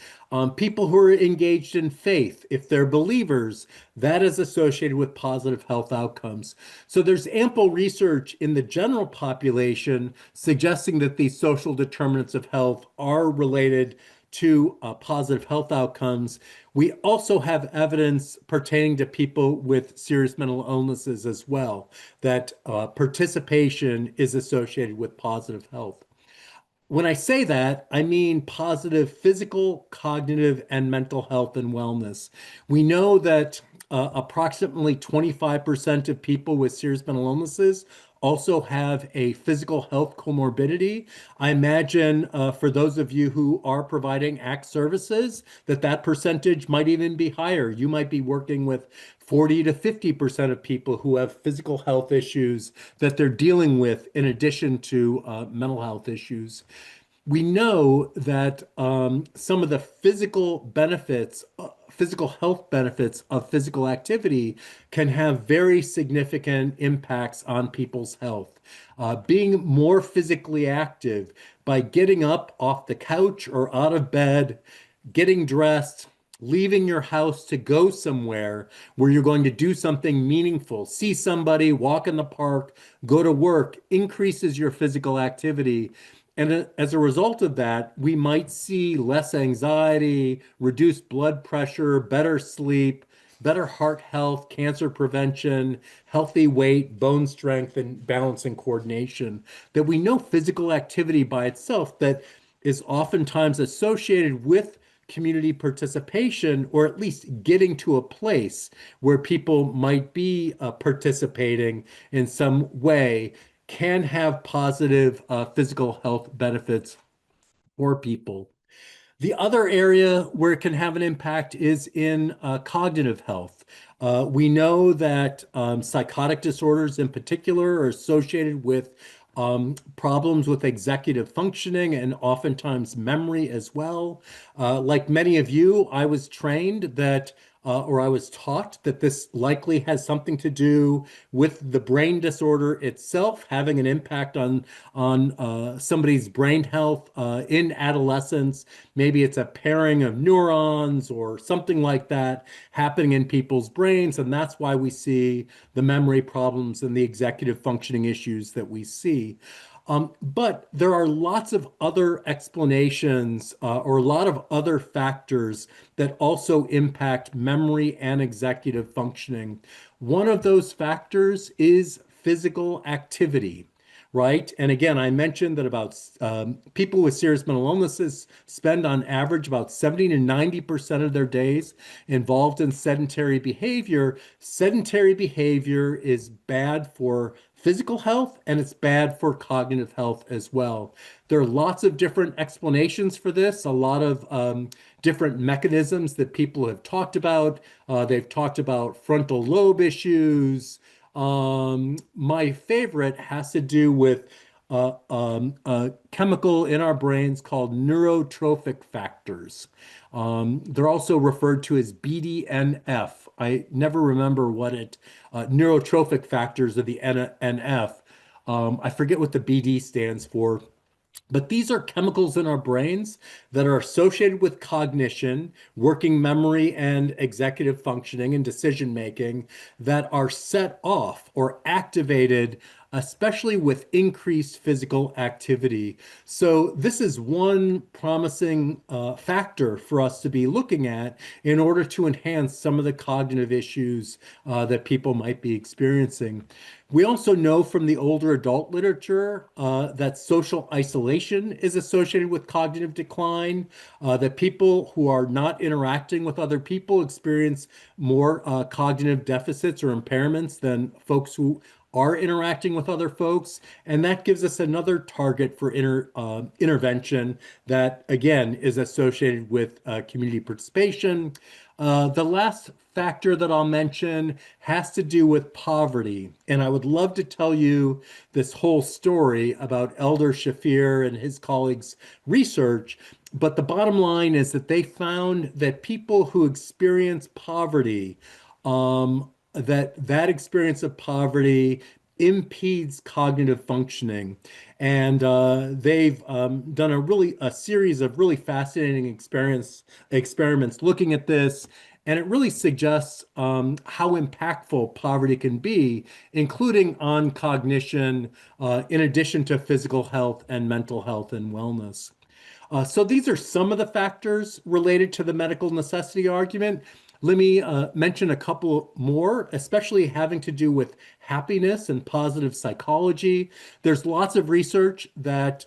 People who are engaged in faith, if they're believers, that is associated with positive health outcomes. So there's ample research in the general population suggesting that these social determinants of health are related to positive health outcomes. We also have evidence pertaining to people with serious mental illnesses as well, that participation is associated with positive health. When I say that, I mean positive physical, cognitive, and mental health and wellness. We know that approximately 25% of people with serious mental illnesses also have a physical health comorbidity. I imagine for those of you who are providing ACT services, that percentage might even be higher. You might be working with 40 to 50% of people who have physical health issues that they're dealing with in addition to mental health issues. We know that some of the physical benefits, physical health benefits of physical activity can have very significant impacts on people's health. Being more physically active by getting up off the couch or out of bed, getting dressed, leaving your house to go somewhere where you're going to do something meaningful, see somebody, walk in the park, go to work, increases your physical activity. And as a result of that, we might see less anxiety, reduced blood pressure, better sleep, better heart health, cancer prevention, healthy weight, bone strength, and balance and coordination, that we know physical activity by itself that is oftentimes associated with community participation, or at least getting to a place where people might be participating in some way, can have positive physical health benefits for people. The other area where it can have an impact is in cognitive health. We know that psychotic disorders in particular are associated with problems with executive functioning and oftentimes memory as well. Like many of you, I was trained that or I was taught that this likely has something to do with the brain disorder itself having an impact on somebody's brain health in adolescence. Maybe it's a pairing of neurons or something like that happening in people's brains, and that's why we see the memory problems and the executive functioning issues that we see. But there are lots of other explanations or a lot of other factors that also impact memory and executive functioning. One of those factors is physical activity, right? And again, I mentioned that about people with serious mental illnesses spend on average about 70 to 90% of their days involved in sedentary behavior. Sedentary behavior is bad for physical health and it's bad for cognitive health as well. There are lots of different explanations for this, a lot of different mechanisms that people have talked about. They've talked about frontal lobe issues. My favorite has to do with a chemical in our brains called neurotrophic factors. They're also referred to as BDNF. I never remember what neurotrophic factors of the NF. I forget what the BD stands for. But these are chemicals in our brains that are associated with cognition, working memory, and executive functioning and decision making that are set off or activated, especially with increased physical activity. So, this is one promising factor for us to be looking at in order to enhance some of the cognitive issues that people might be experiencing. We also know from the older adult literature that social isolation is associated with cognitive decline, that people who are not interacting with other people experience more cognitive deficits or impairments than folks who are interacting with other folks. And that gives us another target for intervention that, again, is associated with community participation. The last factor that I'll mention has to do with poverty. And I would love to tell you this whole story about Elder Shafir and his colleagues' research. But the bottom line is that they found that people who experience poverty, that experience of poverty impedes cognitive functioning. And they've done a series of really fascinating experiments looking at this. And it really suggests how impactful poverty can be, including on cognition, in addition to physical health and mental health and wellness. So these are some of the factors related to the medical necessity argument. Let me mention a couple more, especially having to do with happiness and positive psychology. There's lots of research that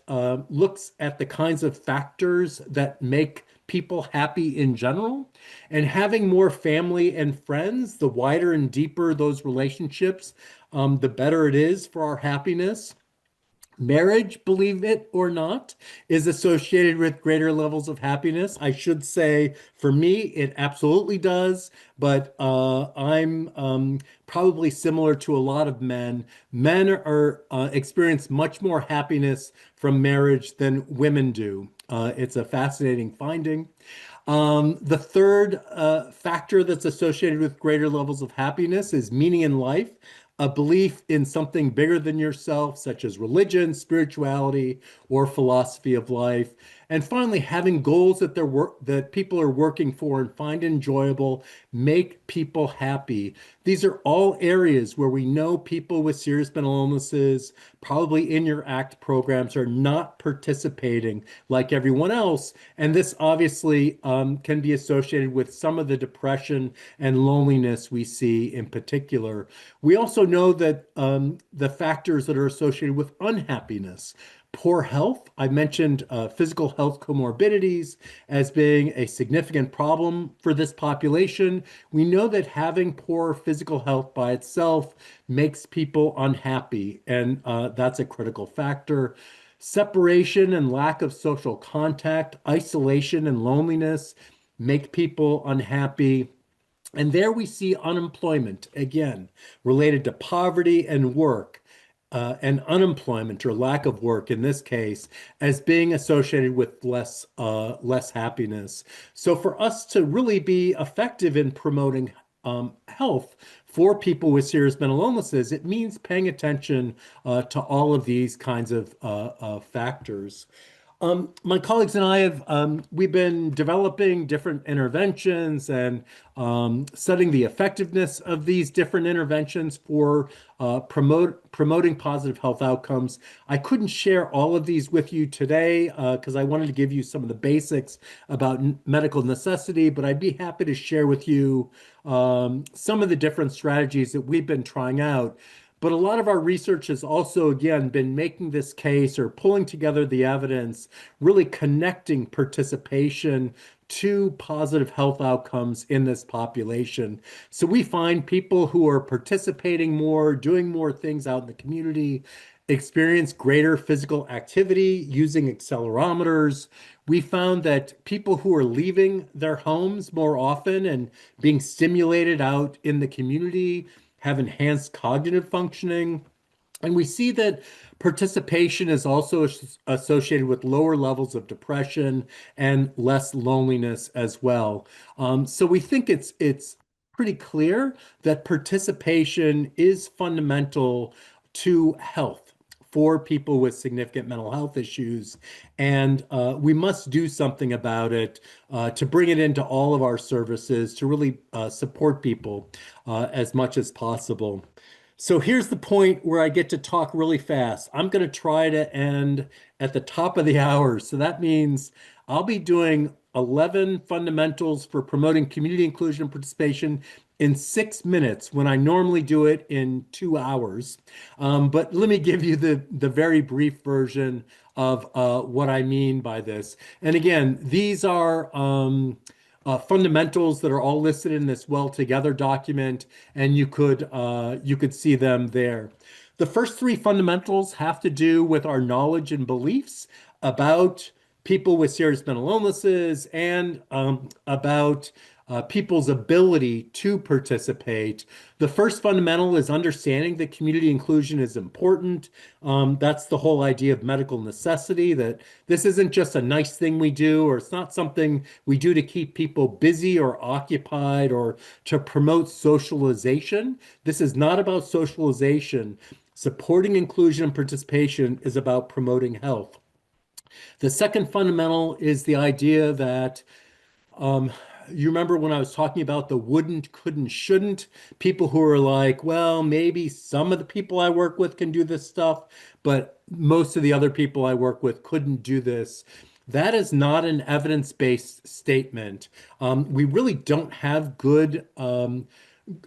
looks at the kinds of factors that make people happy in general. And having more family and friends, the wider and deeper those relationships, the better it is for our happiness. Marriage, believe it or not, is associated with greater levels of happiness. I should say, for me, it absolutely does, but I'm probably similar to a lot of men. Men are experience much more happiness from marriage than women do. It's a fascinating finding. The third factor that's associated with greater levels of happiness is meaning in life, a belief in something bigger than yourself, such as religion, spirituality, or philosophy of life. And finally, having goals that that people are working for and find enjoyable, make people happy. These are all areas where we know people with serious mental illnesses, probably in your ACT programs, are not participating like everyone else. And this obviously can be associated with some of the depression and loneliness we see in particular. We also know that the factors that are associated with unhappiness, poor health. I mentioned physical health comorbidities as being a significant problem for this population. We know that having poor physical health by itself makes people unhappy, and that's a critical factor. Separation and lack of social contact, isolation and loneliness make people unhappy. And there we see unemployment, again, related to poverty and work, and unemployment or lack of work in this case, as being associated with less happiness. So for us to really be effective in promoting health for people with serious mental illnesses, it means paying attention to all of these kinds of factors. My colleagues and I have we've been developing different interventions and studying the effectiveness of these different interventions for promoting positive health outcomes. I couldn't share all of these with you today because I wanted to give you some of the basics about medical necessity, but I'd be happy to share with you some of the different strategies that we've been trying out. But a lot of our research has also, again, been making this case or pulling together the evidence, really connecting participation to positive health outcomes in this population. So we find people who are participating more, doing more things out in the community, experience greater physical activity using accelerometers. We found that people who are leaving their homes more often and being stimulated out in the community have enhanced cognitive functioning. And we see that participation is also associated with lower levels of depression and less loneliness as well. So we think it's pretty clear that participation is fundamental to health for people with significant mental health issues. And we must do something about it to bring it into all of our services to really support people as much as possible. So here's the point where I get to talk really fast. I'm going to try to end at the top of the hour. So that means I'll be doing 11 fundamentals for promoting community inclusion and participation in 6 minutes when I normally do it in 2 hours. But let me give you the very brief version of what I mean by this. And again, these are fundamentals that are all listed in this well together document, and you could see them there. The first three fundamentals have to do with our knowledge and beliefs about people with serious mental illnesses and about people's ability to participate. The first fundamental is understanding that community inclusion is important. That's the whole idea of medical necessity, that this isn't just a nice thing we do, or it's not something we do to keep people busy or occupied or to promote socialization. This is not about socialization. Supporting inclusion and participation is about promoting health. The second fundamental is the idea that you remember when I was talking about the wouldn't, couldn't, shouldn't, people who are like, well, maybe some of the people I work with can do this stuff, but most of the other people I work with couldn't do this. That is not an evidence-based statement. We really don't have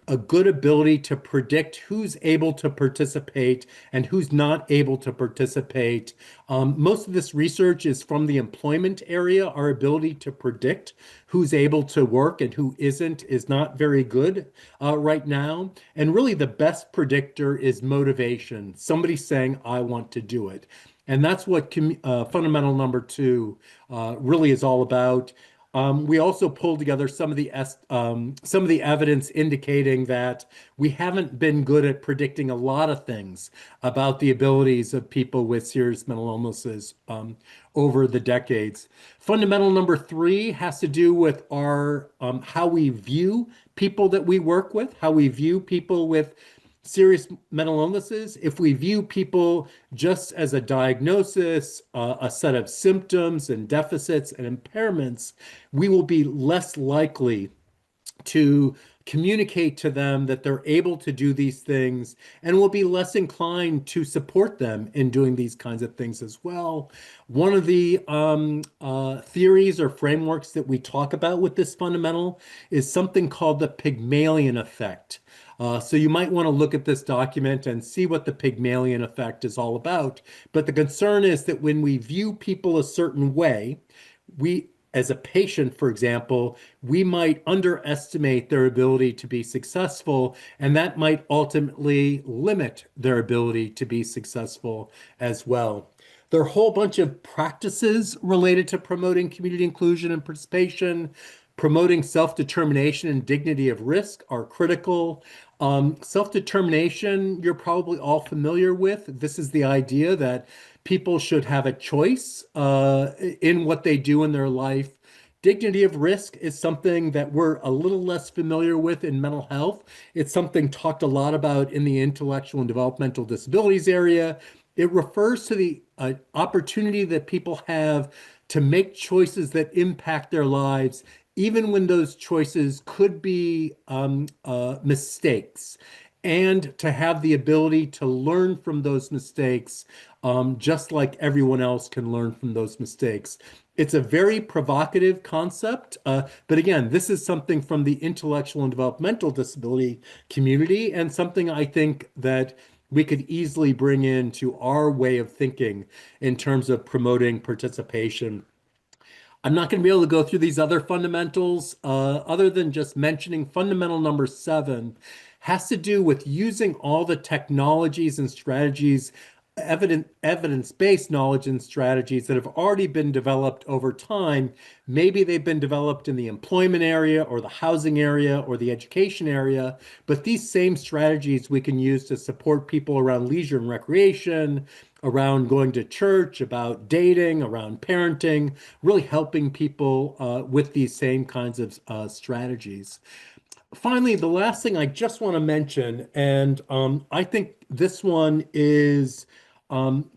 a good ability to predict who's able to participate and who's not able to participate. Most of this research is from the employment area. Our ability to predict who's able to work and who isn't is not very good right now. And really the best predictor is motivation, somebody saying, I want to do it. And that's what fundamental number two really is all about. We also pulled together some of the evidence indicating that we haven't been good at predicting a lot of things about the abilities of people with serious mental illnesses over the decades. Fundamental number three has to do with our how we view people that we work with, how we view people with serious mental illnesses, if we view people just as a diagnosis, a set of symptoms and deficits and impairments, we will be less likely to communicate to them that they're able to do these things, and will be less inclined to support them in doing these kinds of things as well. One of the theories or frameworks that we talk about with this fundamental is something called the Pygmalion effect. So you might want to look at this document and see what the Pygmalion effect is all about. But the concern is that when we view people a certain way, we, as a patient, for example, we might underestimate their ability to be successful, and that might ultimately limit their ability to be successful as well. There are a whole bunch of practices related to promoting community inclusion and participation. Promoting self-determination and dignity of risk are critical. Self-determination, you're probably all familiar with. This is the idea that people should have a choice in what they do in their life. Dignity of risk is something that we're a little less familiar with in mental health. It's something talked a lot about in the intellectual and developmental disabilities area. It refers to the opportunity that people have to make choices that impact their lives, even when those choices could be mistakes, and to have the ability to learn from those mistakes, just like everyone else can learn from those mistakes. It's a very provocative concept, but again, this is something from the intellectual and developmental disability community, and something I think that we could easily bring into our way of thinking in terms of promoting participation. I'm not going to be able to go through these other fundamentals, other than just mentioning fundamental number 7 has to do with using all the technologies and strategies, evidence-based knowledge and strategies that have already been developed over time. Maybe they've been developed in the employment area or the housing area or the education area, but these same strategies we can use to support people around leisure and recreation, around going to church, about dating, around parenting, really helping people with these same kinds of strategies. Finally, the last thing I just want to mention, and I think this one is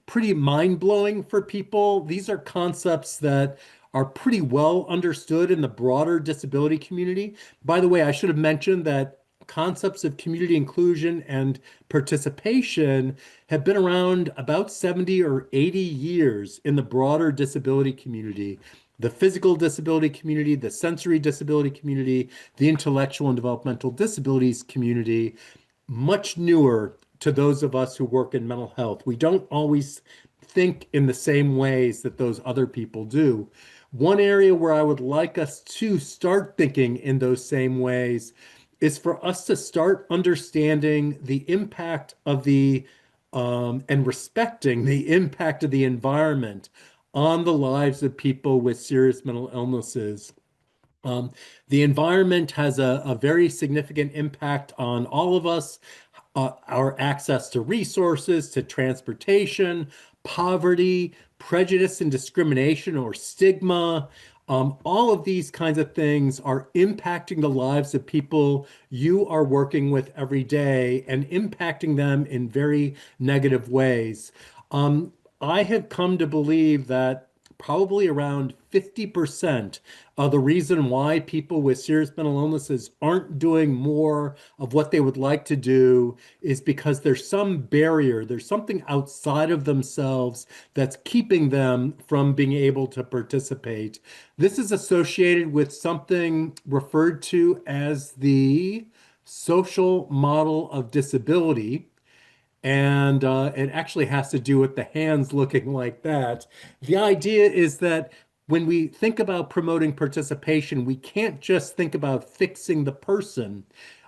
pretty mind-blowing for people. These are concepts that are pretty well understood in the broader disability community. By the way, I should have mentioned that concepts of community inclusion and participation have been around about 70 or 80 years in the broader disability community. The physical disability community, the sensory disability community, the intellectual and developmental disabilities community, much newer to those of us who work in mental health. We don't always think in the same ways that those other people do. One area where I would like us to start thinking in those same ways is for us to start understanding the impact of the and respecting the impact of the environment on the lives of people with serious mental illnesses. The environment has a very significant impact on all of us, our access to resources, to transportation, poverty, prejudice and discrimination or stigma. All of these kinds of things are impacting the lives of people you are working with every day and impacting them in very negative ways. I have come to believe that probably around 50% of the reason why people with serious mental illnesses aren't doing more of what they would like to do is because there's some barrier, there's something outside of themselves that's keeping them from being able to participate. This is associated with something referred to as the social model of disability. And it actually has to do with the hands looking like that. The idea is that when we think about promoting participation, we can't just think about fixing the person,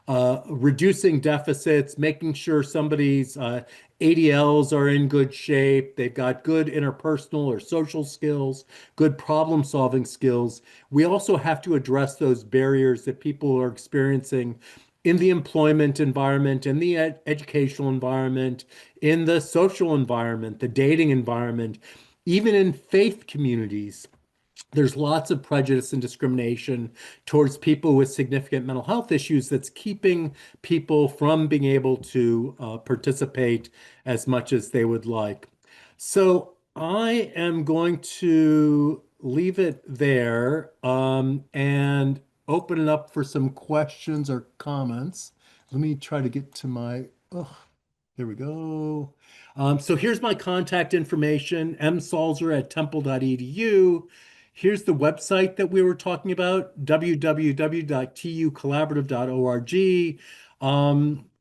reducing deficits, making sure somebody's ADLs are in good shape, they've got good interpersonal or social skills, good problem-solving skills. We also have to address those barriers that people are experiencing in the employment environment, in the educational environment, in the social environment, the dating environment, even in faith communities. there's lots of prejudice and discrimination towards people with significant mental health issues that's keeping people from being able to participate as much as they would like. So I am going to leave it there and open it up for some questions or comments. Let me try to get to my, oh, here we go. So here's my contact information, msalzer@temple.edu. Here's the website that we were talking about, www.tucollaborative.org.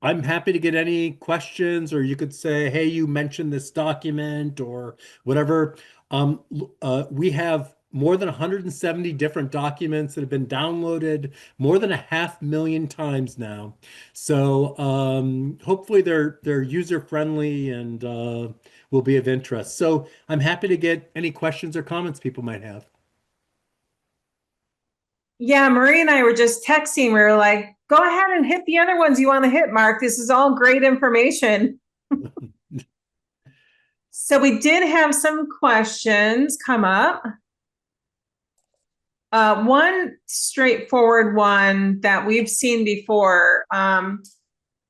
I'm happy to get any questions, or you could say, hey, you mentioned this document or whatever. We have more than 170 different documents that have been downloaded more than 500,000 times now. So hopefully they're user friendly and will be of interest. So I'm happy to get any questions or comments people might have. Yeah, Marie and I were just texting. We were like, go ahead and hit the other ones you want to hit, Mark. This is all great information. So we did have some questions come up. One straightforward one that we've seen before.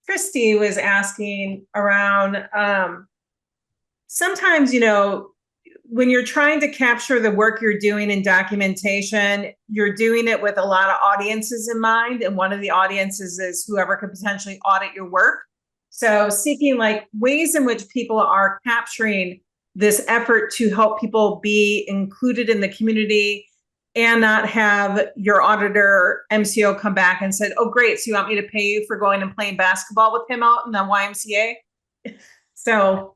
Christy was asking around, sometimes, when you're trying to capture the work you're doing in documentation, you're doing it with a lot of audiences in mind. And one of the audiences is whoever could potentially audit your work. So seeking like ways in which people are capturing this effort to help people be included in the community and not have your auditor MCO come back and said, oh, great. So you want me to pay you for going and playing basketball with him out in the YMCA? So.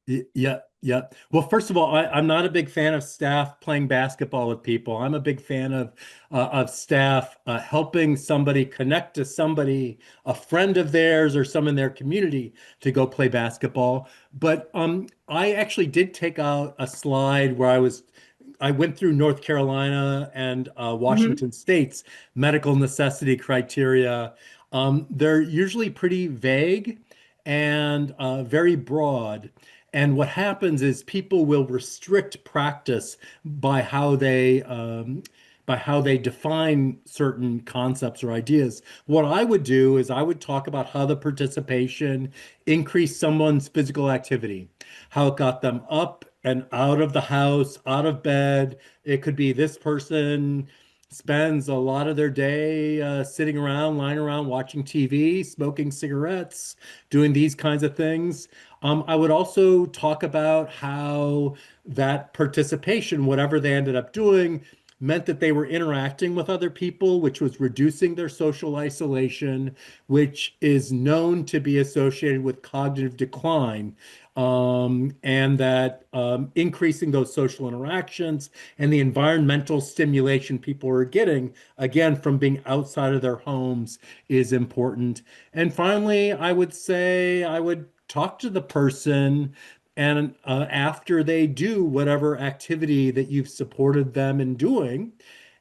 Yeah, yeah. Well, first of all, I'm not a big fan of staff playing basketball with people. I'm a big fan of staff helping somebody connect to somebody, a friend of theirs or some in their community to go play basketball. But I actually did take out a slide where I went through North Carolina and Washington State's medical necessity criteria. They're usually pretty vague and very broad. And what happens is people will restrict practice by how they define certain concepts or ideas. What I would do is I would talk about how the participation increased someone's physical activity, how it got them up and out of the house, out of bed. It could be this person spends a lot of their day sitting around, lying around, watching TV, smoking cigarettes, doing these kinds of things. I would also talk about how that participation, whatever they ended up doing, meant that they were interacting with other people, which was reducing their social isolation, which is known to be associated with cognitive decline, and that increasing those social interactions and the environmental stimulation people are getting, again, from being outside of their homes is important. And finally, I would say I would talk to the person and after they do whatever activity that you've supported them in doing,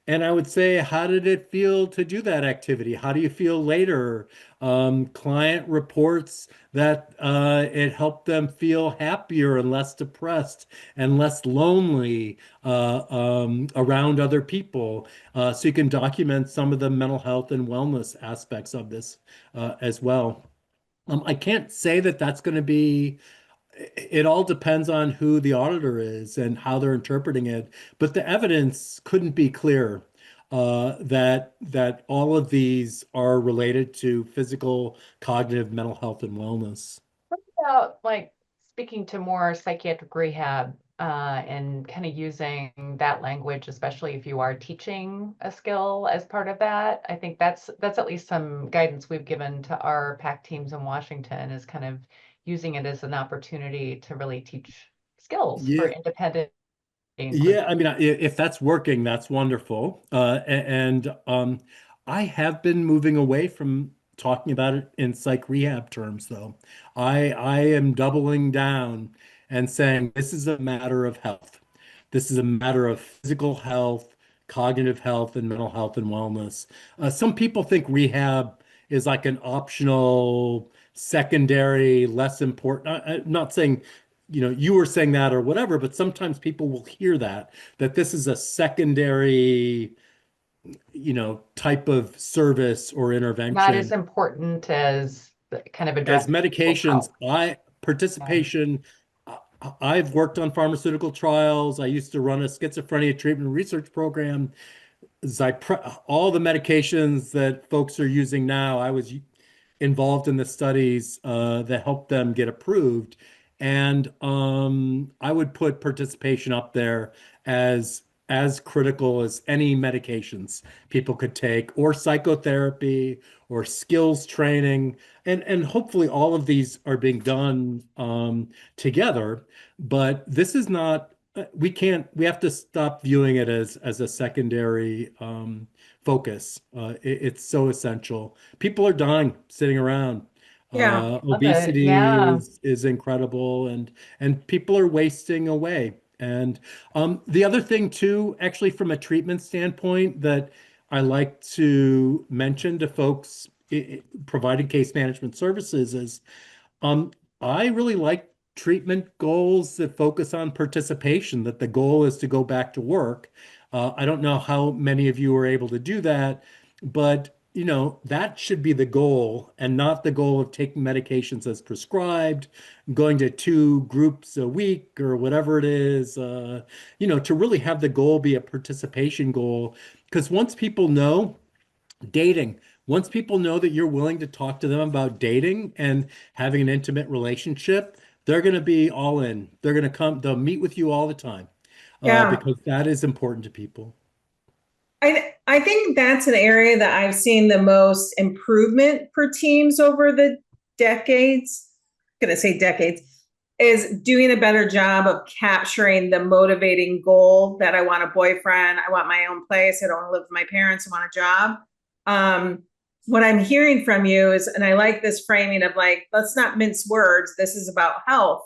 and I would say, how did it feel to do that activity? How do you feel later? Client reports that it helped them feel happier and less depressed and less lonely around other people. So you can document some of the mental health and wellness aspects of this as well. I can't say that that's going to be, it all depends on who the auditor is and how they're interpreting it. But the evidence couldn't be clearer that all of these are related to physical, cognitive, mental health, and wellness. What about like speaking to more psychiatric rehab and kind of using that language, especially if you are teaching a skill as part of that? I think that's at least some guidance we've given to our PAC teams in Washington, is kind of using it as an opportunity to really teach skills for Yeah, independent yeah. inclusion. I mean, if that's working, that's wonderful. And I have been moving away from talking about it in psych rehab terms, though. I am doubling down and saying this is a matter of health. This is a matter of physical health, cognitive health, and mental health and wellness. Some people think rehab is like an optional, secondary, less important. I'm not saying you were saying that or whatever, but sometimes people will hear that this is a secondary, type of service or Not as intervention. important as kind of As addressing people's medications, health. Yeah. participation, I've worked on pharmaceutical trials. I used to run a schizophrenia treatment research program. All the medications that folks are using now, I was involved in the studies that helped them get approved. And I would put participation up there as as critical as any medications people could take, or psychotherapy, or skills training, and hopefully all of these are being done together. But this is not. We can't. We have to stop viewing it as a secondary focus. It's so essential. People are dying sitting around. Yeah. Love it. Obesity Yeah. is incredible, and people are wasting away. And the other thing too, actually, from a treatment standpoint, that I like to mention to folks providing case management services is um, I really like treatment goals that focus on participation, that the goal is to go back to work. I don't know how many of you are able to do that, but that should be the goal and not the goal of taking medications as prescribed, going to 2 groups a week or whatever it is, to really have the goal be a participation goal. Because dating. Once people know that you're willing to talk to them about dating and having an intimate relationship, they're going to be all in. They're going to come, they'll meet with you all the time Yeah. because that is important to people. I think that's an area that I've seen the most improvement for teams over the decades. I'm gonna say decades, is doing a better job of capturing the motivating goal that I want a boyfriend, I want my own place, I don't want to live with my parents, I want a job. What I'm hearing from you is, and I like this framing of like, let's not mince words, this is about health,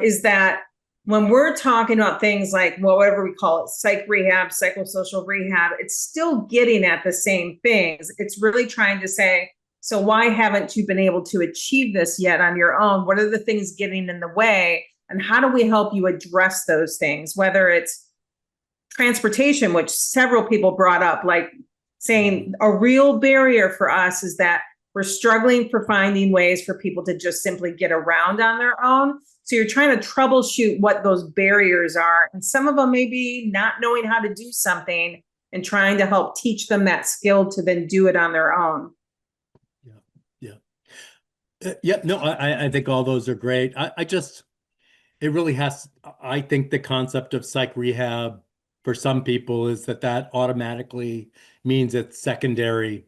is that when we're talking about things like, well, whatever we call it, psych rehab, psychosocial rehab, it's still getting at the same things. It's really trying to say, so why haven't you been able to achieve this yet on your own? What are the things getting in the way? And how do we help you address those things? Whether it's transportation, which several people brought up, like saying a real barrier for us is that we're struggling for finding ways for people to just simply get around on their own. So you're trying to troubleshoot what those barriers are. And some of them may be not knowing how to do something and trying to help teach them that skill to then do it on their own. Yeah. Yeah. No, I think all those are great. It really I think the concept of psych rehab for some people is that automatically means it's secondary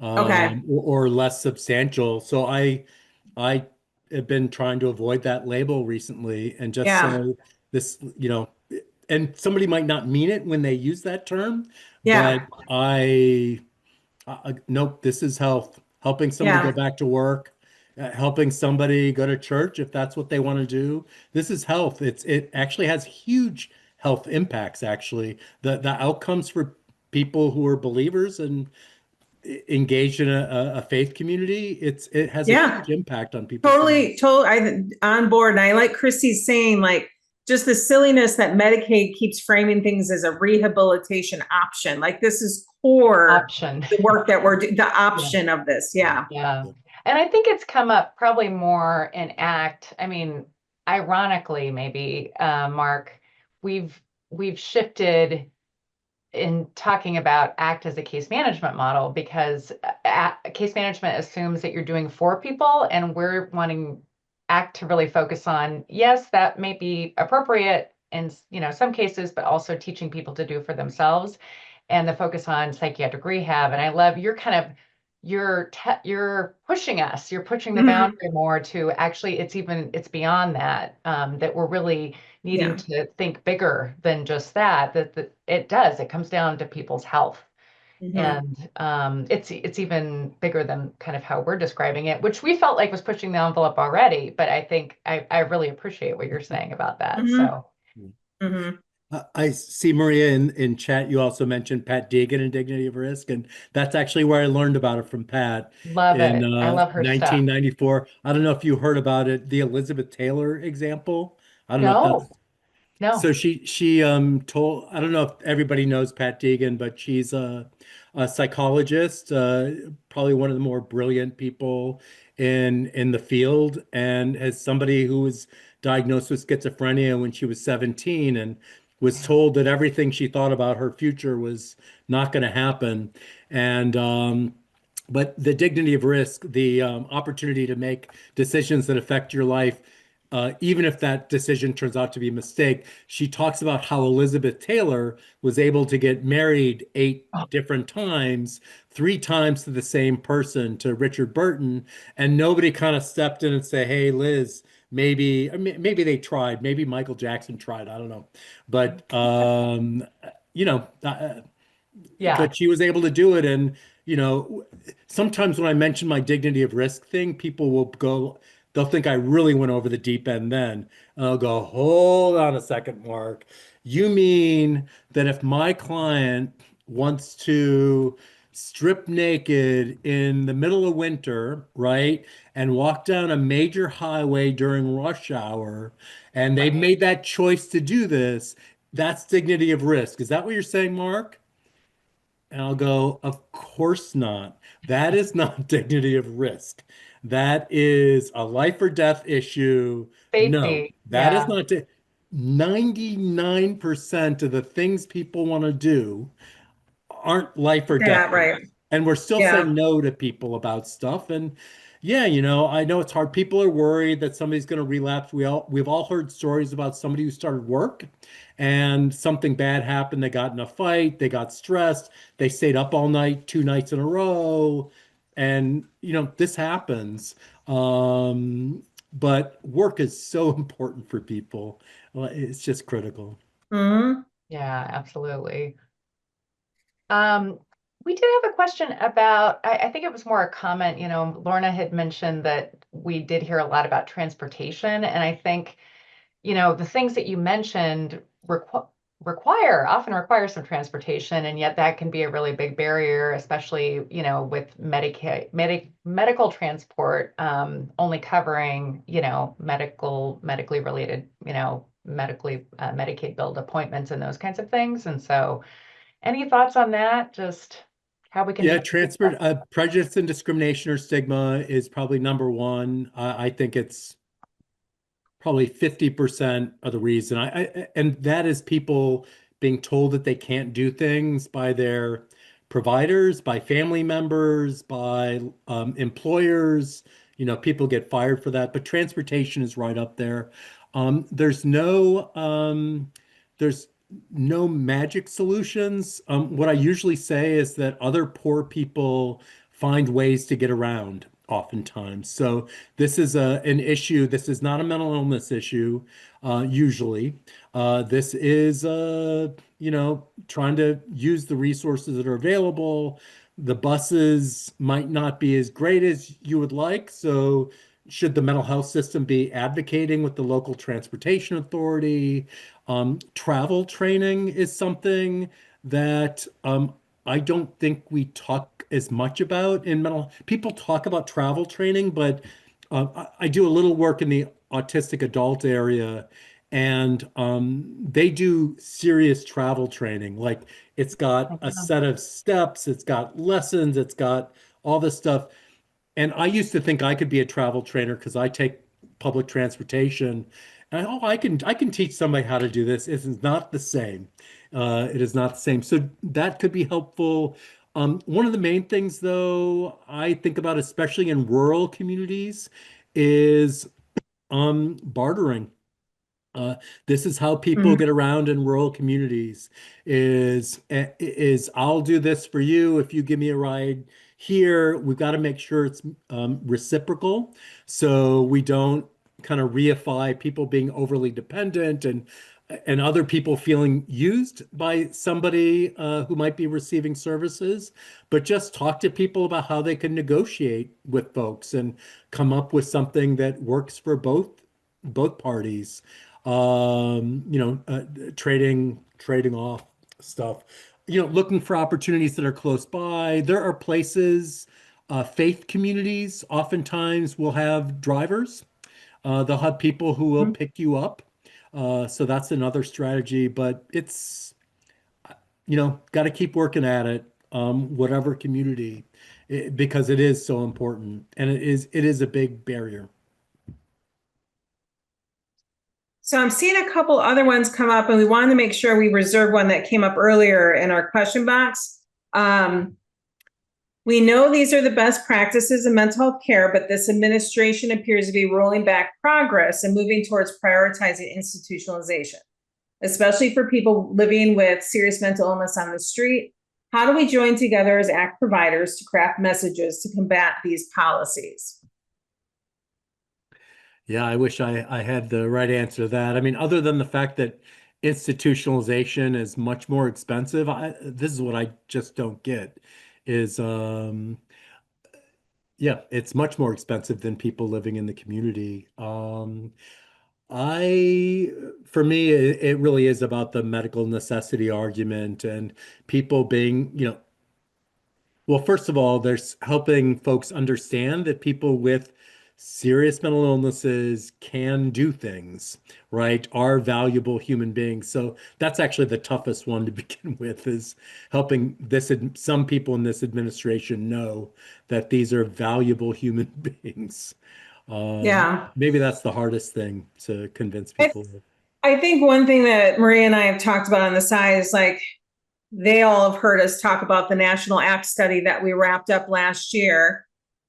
Okay. or less substantial. So I have been trying to avoid that label recently and just Yeah. say this, and somebody might not mean it when they use that term, Yeah. but nope, this is health, helping somebody go Yeah. back to work, helping somebody go to church if that's what they want to do. This is health. It actually has huge health impacts, actually. The outcomes for people who are believers and engaged in a faith community, it has a Yeah. huge impact on people's Totally, lives. totally. I on board. And I like Christy's saying, like, just the silliness that Medicaid keeps framing things as a rehabilitation option. Like this is core Option. the work that we're the Yeah. option of this. Yeah. Yeah. And I think it's come up probably more in ACT. I mean, ironically, maybe, Mark, we've we've shifted in talking about ACT as a case management model because case management assumes that you're doing for people, and we're wanting ACT to really focus on, yes, that may be appropriate in some cases, but also teaching people to do for themselves, and the focus on psychiatric rehab. And I love you're kind of you're pushing us, you're pushing the Mhm. boundary more to actually it's beyond that, that we're really needing Yeah. to think bigger than just that it comes down to people's health. Mhm. And it's even bigger than kind of how we're describing it, which we felt like was pushing the envelope already. But I think I really appreciate what you're saying about that. Mhm. So Mhm. I see, Maria, in chat, you also mentioned Pat Deegan and Dignity of Risk, and that's actually where I learned about it from Pat Love in it. I love her stuff. 1994. I don't know if you heard about it, the Elizabeth Taylor example. I don't know if that's No, no. so she told, I don't know if everybody knows Pat Deegan, but she's a psychologist, probably one of the more brilliant people in the field, and as somebody who was diagnosed with schizophrenia when she was 17 and was Yeah. told that everything she thought about her future was not going to happen. And but the dignity of risk, the opportunity to make decisions that affect your life, even if that decision turns out to be a mistake. She talks about how Elizabeth Taylor was able to get married eight Oh, different times, three times to the same person, to Richard Burton, and nobody kind of stepped in and say, "Hey, Liz, maybe, maybe they tried, maybe Michael Jackson tried, I don't know," but you know, yeah. but she was able to do it. And, you know, sometimes when I mention my dignity of risk thing, people will go, they'll think I really went over the deep end then. And I'll go, hold on a second, Mark. You mean that if my client wants to strip naked in the middle of winter, right, and walk down a major highway during rush hour, and they've Right. made that choice to do this, that's dignity of risk. Is that what you're saying, Mark? And I'll go, of course not. That is not dignity of risk. That is a life or death issue. No, Safety. that is Yeah. not. 99% of the things people want to do aren't life or death. Yeah, right. And we're still Yeah. saying no to people about stuff. And yeah, you know, I know it's hard. People are worried that somebody's going to relapse. We've all heard stories about somebody who started work and something bad happened. They got in a fight, they got stressed, they stayed up all night, two nights in a row. And you know, this happens. But work is so important for people. It's just critical. Mhm. Yeah, absolutely. Um, we did have a question about, I think it was more a comment, Lorna had mentioned that we did hear a lot about transportation. And I think, the things that you mentioned often require some transportation, and yet that can be a really big barrier, especially, with medical transport, only covering, medically related, Medicaid billed appointments and those kinds of things. And so, any thoughts on that? Just how we can Yeah, decrease that? transfer prejudice and discrimination or stigma is probably number one. I think it's probably 50% of the reason. And that is people being told that they can't do things by their providers, by family members, by employers. You know, people get fired for that, but transportation is right up there. There's no magic solutions. What I usually say is that other poor people find ways to get around oftentimes. So this is an issue. This is not a mental illness issue, usually. This is, trying to use the resources that are available. The buses might not be as great as you would like. So should the mental health system be advocating with the local transportation authority? Travel training is something that I don't think we talk as much about in mental. People talk about travel training, but I do a little work in the autistic adult area, and they do serious travel training. Like it's got a Yeah. set of steps, it's got lessons, it's got all this stuff. And I used to think I could be a travel trainer because I take public transportation. And I can teach somebody how to do this. It is not the same. It is not the same. So that could be helpful. One of the main things, though, I think about, especially in rural communities, is bartering. Uh, this is how people Mhm. get around in rural communities is I'll do this for you if you give me a ride here. We've got to make sure it's reciprocal so we don't kind of reify people being overly dependent and other people feeling used by somebody who might be receiving services, but just talk to people about how they can negotiate with folks and come up with something that works for both parties. trading off stuff, looking for opportunities that are close by. There are places, faith communities oftentimes will have drivers. They'll have people who will Mhm. pick you up. So that's another strategy, but it's, got to keep working at it, whatever community, because it is so important and it is a big barrier. So I'm seeing a couple other ones come up, and we wanted to make sure we reserve one that came up earlier in our question box. We know these are the best practices in mental health care, but this administration appears to be rolling back progress and moving towards prioritizing institutionalization, especially for people living with serious mental illness on the street. How do we join together as ACT providers to craft messages to combat these policies? Yeah, I wish I had the right answer to that. I mean, other than the fact that institutionalization is much more expensive, this is what I just don't get is, yeah, it's much more expensive than people living in the community. I, for me, it really is about the medical necessity argument and people being, well, first of all, there's helping folks understand that people with serious mental illnesses can do things, right? Are valuable human beings. So that's actually the toughest one to begin with, is helping some people in this administration know that these are valuable human beings. Yeah. Maybe that's the hardest thing to convince I, people of. I think one thing that Maria and I have talked about on the side is like, they all have heard us talk about the National ACT study that we wrapped up last year.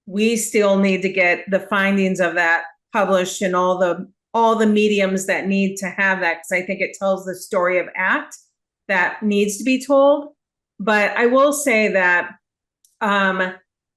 We still need to get the findings of that published in all the mediums that need to have that, because I think it tells the story of ACT that needs to be told. But I will say that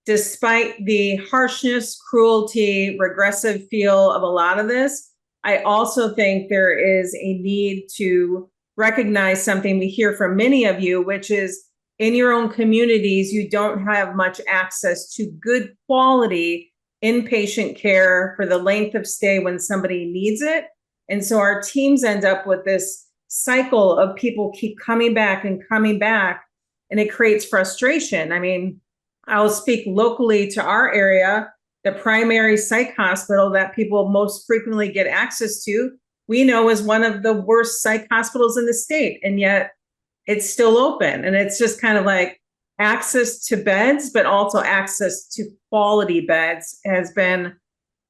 despite the harshness, cruelty, regressive feel of a lot of this, I also think there is a need to recognize something we hear from many of you, which is in your own communities, you don't have much access to good quality inpatient care for the length of stay when somebody needs it. And so our teams end up with this cycle of people keep coming back and coming back, and it creates frustration. I mean, I'll speak locally to our area. The primary psych hospital that people most frequently get access to, we know is one of the worst psych hospitals in the state, and yet it's still open. And it's just kind of like access to beds, but also access to quality beds has been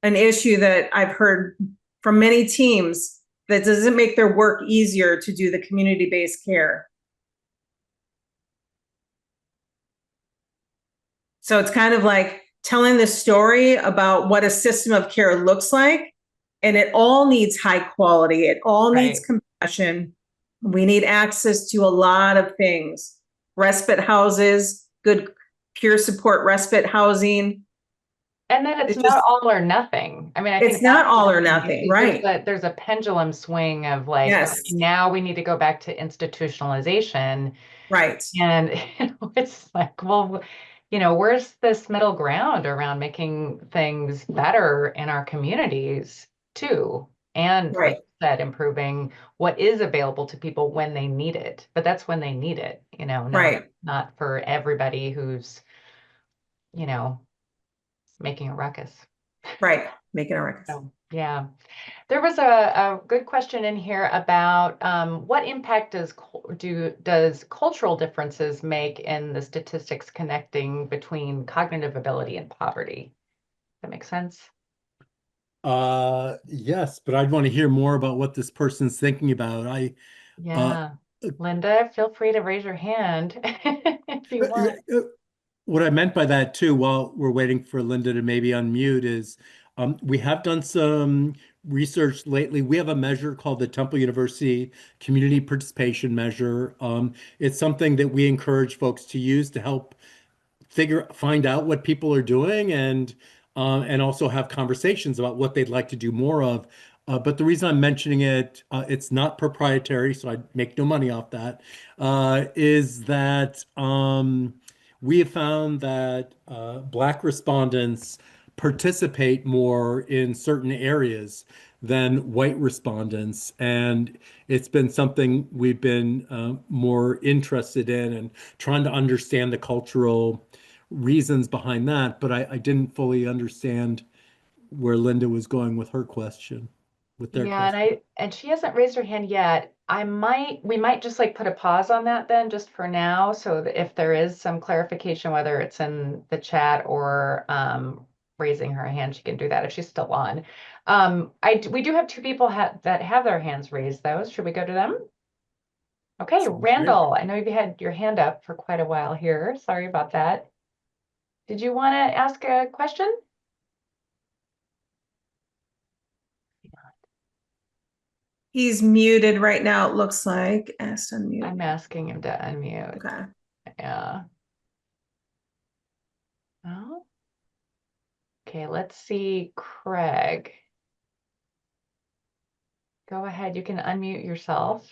an issue that I've heard from many teams that doesn't make their work easier to do the community-based care. So it's kind of like telling the story about what a system of care looks like. And it all needs high quality. It all needs compassion. We need access to a lot of things. Respite houses, good peer support respite housing. And then it's It not just, all or nothing. I mean, I think it's not that's all the or thing, nothing, is right? there's a pendulum swing of like, okay, Yes, now we need to go back to institutionalization. right, And it's like, well, where's this middle ground around making things better in our communities too? And like right, you said, improving what is available to people when they need it. But that's when they need it, right, not for everybody who's, you know, making a ruckus. right. Making a record. So, yeah. There was a good question in here about what impact does cultural differences make in the statistics connecting between cognitive ability and poverty? That makes sense? Yes, but I'd want to hear more about what this person's thinking about. Uh, Yeah. Linda, feel free to raise your hand if you want. what I meant by that too, while we're waiting for Linda to maybe unmute, is we have done some research lately. We have a measure called the Temple University Community Participation Measure. It's something that we encourage folks to use to help find out what people are doing and also have conversations about what they'd like to do more of. But the reason I'm mentioning it, it's not proprietary, so I make no money off that, is that we have found that Black respondents participate more in certain areas than white respondents. And it's been something we've been more interested in and trying to understand the cultural reasons behind that. But I didn't fully understand where Linda was going with her question, with their Yeah, and question. she hasn't raised her hand yet. We might just like put a pause on that then just for now, so that if there is some clarification, whether it's in the chat or raising her hand, she can do that if she's still on. We do have two people that have their hands raised though. Should we go to them? Okay, Sounds great. Randall, I know you've had your hand up for quite a while here. Sorry about that. Did you want to ask a question? He's muted right now, it looks like. Asked unmute. I'm asking him to unmute. Okay. Yeah. Oh. Okay, let's see, Craig. Go ahead, you can unmute yourself.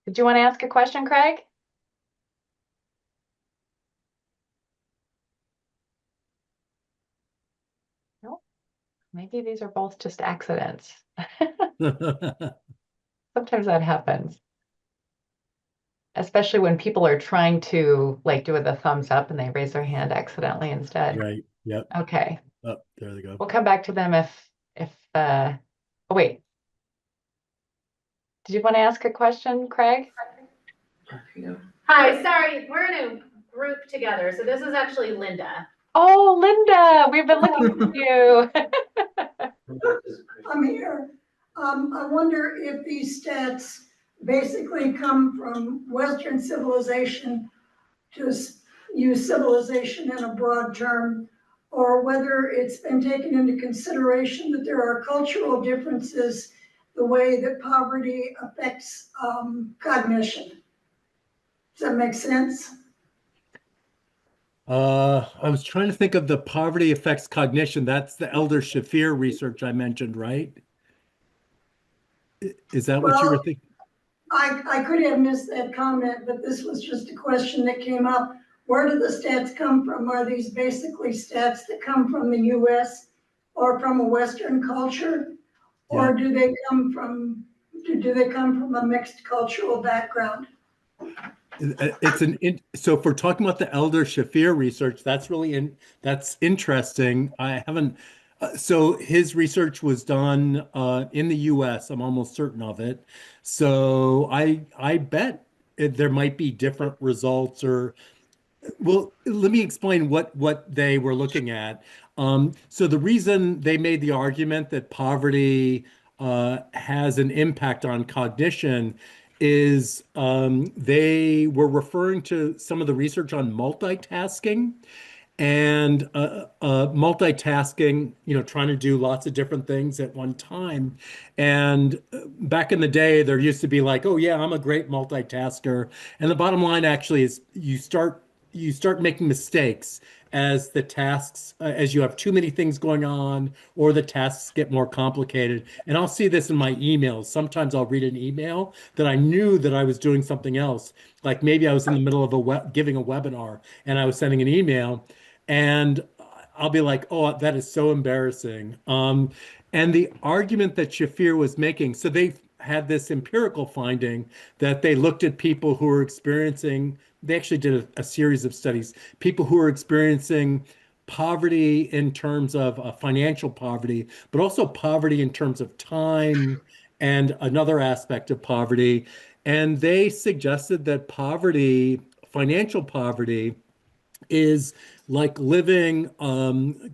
Did you want to ask a question, Craig? No, maybe these are both just accidents. Sometimes that happens, especially when people are trying to like do the thumbs up and they raise their hand accidentally instead. Right. Yep. Okay, Oh, there they go. we'll come back to them if oh wait. Did you want to ask a question, Craig? Hi, sorry, we're in a group together, so this is actually Linda. Oh, Linda, we've been looking for you. I'm here. I wonder if these stats basically come from Western civilization, to use civilization in a broad term, or whether it's been taken into consideration that there are cultural differences, the way that poverty affects cognition. Does that make sense? I was trying to think of the poverty affects cognition. That's the Elder Shafir research I mentioned, right? Is that what you were Well, thinking? I could have missed that comment, but this was just a question that came up. Where do the stats come from? Are these basically stats that come from the US or from a Western culture? Or do they come from a mixed cultural background? So if we're talking about the Elder Shafir research, that's interesting. I haven't so his research was done in the US. I'm almost certain of it. So I bet there might be different results or well, let me explain what they were looking at. So the reason they made the argument that poverty has an impact on cognition is they were referring to some of the research on multitasking and multitasking, trying to do lots of different things at one time. And back in the day, there used to be like, oh yeah, I'm a great multitasker. And the bottom line actually is you start making mistakes as the tasks as you have too many things going on or the tasks get more complicated. And I'll see this in my emails. Sometimes I'll read an email that I knew that I was doing something else. Like maybe I was in the middle of giving a webinar and I was sending an email and I'll be like, oh, that is so embarrassing. And the argument that Shafir was making, so they had this empirical finding that they looked at people who were experiencing, they actually did a series of studies, people who were experiencing poverty in terms of financial poverty, but also poverty in terms of time and another aspect of poverty. And they suggested that poverty, financial poverty, is like living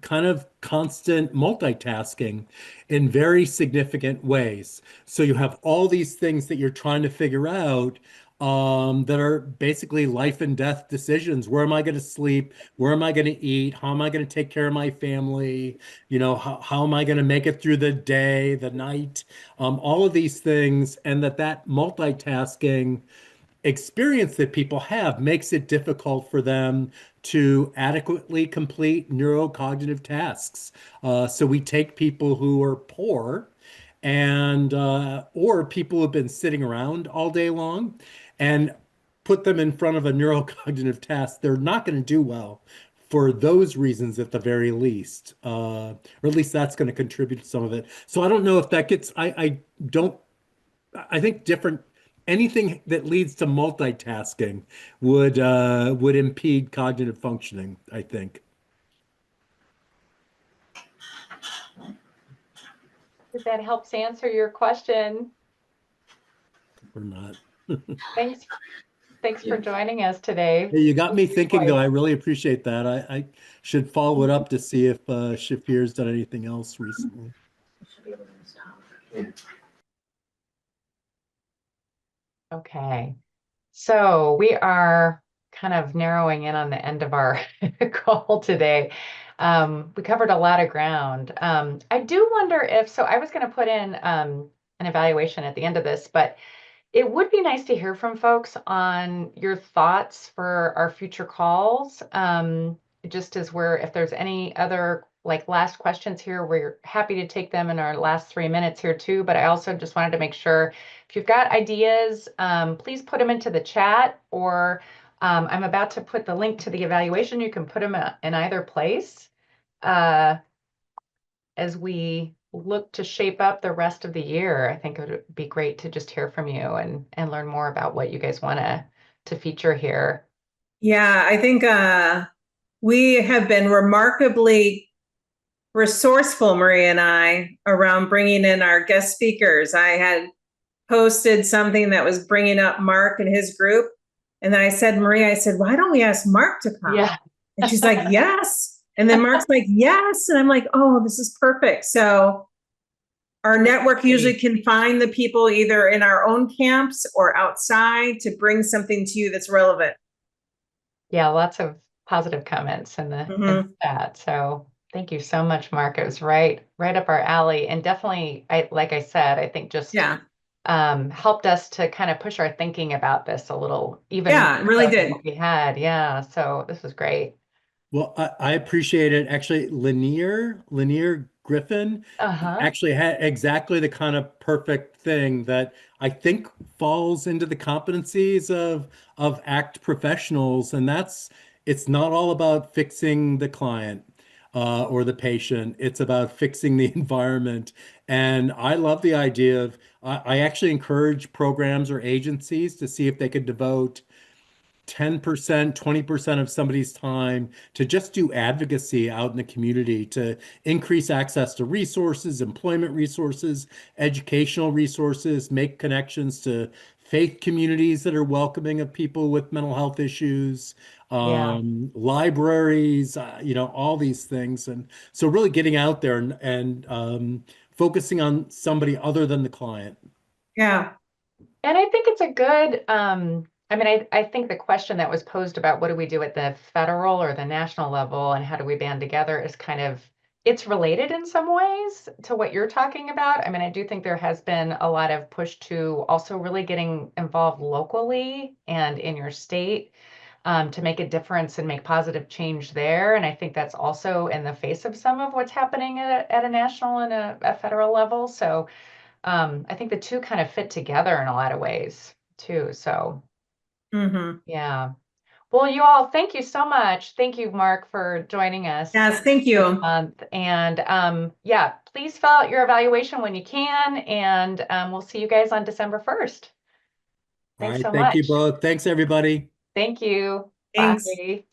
kind of constant multitasking in very significant ways. So you have all these things that you're trying to figure out that are basically life and death decisions. Where am I going to sleep? Where am I going to eat? How am I going to take care of my family? How am I going to make it through the day, the night? All of these things, and that multitasking experience that people have makes it difficult for them to adequately complete neurocognitive tasks. So we take people who are poor and or people who've been sitting around all day long and put them in front of a neurocognitive task. They're not going to do well for those reasons at the very least, or at least that's going to contribute to some of it. So I don't know if that gets, I don't, I think different, anything that leads to multitasking would impede cognitive functioning, I think. If that helps answer your question. Or not. Thanks. Thanks for joining us today. You got me thinking, though. I really appreciate that. I should follow it up to see if Shafir's done anything else recently. Okay. So we are kind of narrowing in on the end of our call today. We covered a lot of ground. I do wonder if, so I was going to put in an evaluation at the end of this, but it would be nice to hear from folks on your thoughts for our future calls. Just as if there's any other like last questions here, we're happy to take them in our last 3 minutes here too. But I also just wanted to make sure if you've got ideas, please put them into the chat, or I'm about to put the link to the evaluation. You can put them in either place as we look to shape up the rest of the year. I think it would be great to just hear from you and learn more about what you guys want to feature here. Yeah, I think we have been remarkably resourceful, Maria and I, around bringing in our guest speakers. I had posted something that was bringing up Mark and his group. And then I said, Maria, I said, why don't we ask Mark to come? Yeah. And she's like, yes. And then Mark's like, yes. And I'm like, oh, this is perfect. So our network usually can find the people either in our own camps or outside to bring something to you that's relevant. Yeah, lots of positive comments in the chat. So thank you so much, Mark. It was right up our alley, and definitely, like I said, I think just helped us to kind of push our thinking about this a little even. Yeah, it really did. We had, yeah. So this was great. Well, I appreciate it. Actually, Lanier Griffin actually had exactly the kind of perfect thing that I think falls into the competencies of ACT professionals, and it's not all about fixing the client or the patient. It's about fixing the environment. And I love the idea of I actually encourage programs or agencies to see if they could devote 10%, 20% of somebody's time to just do advocacy out in the community to increase access to resources, employment resources, educational resources, make connections to faith communities that are welcoming of people with mental health issues, libraries, all these things. And so really getting out there and focusing on somebody other than the client. Yeah. And I think it's a good, I think the question that was posed about what do we do at the federal or the national level and how do we band together is it's related in some ways to what you're talking about. I mean, I do think there has been a lot of push to also really getting involved locally and in your state to make a difference and make positive change there. And I think that's also in the face of some of what's happening at a national and a federal level. So I think the two kind of fit together in a lot of ways too. So yeah. Well, you all, thank you so much. Thank you, Mark, for joining us. Yes, thank you. This month. And yeah, please fill out your evaluation when you can. And we'll see you guys on December 1st. Thanks so much. Thank you both. Thanks, everybody. Thank you. Thanks. Bye.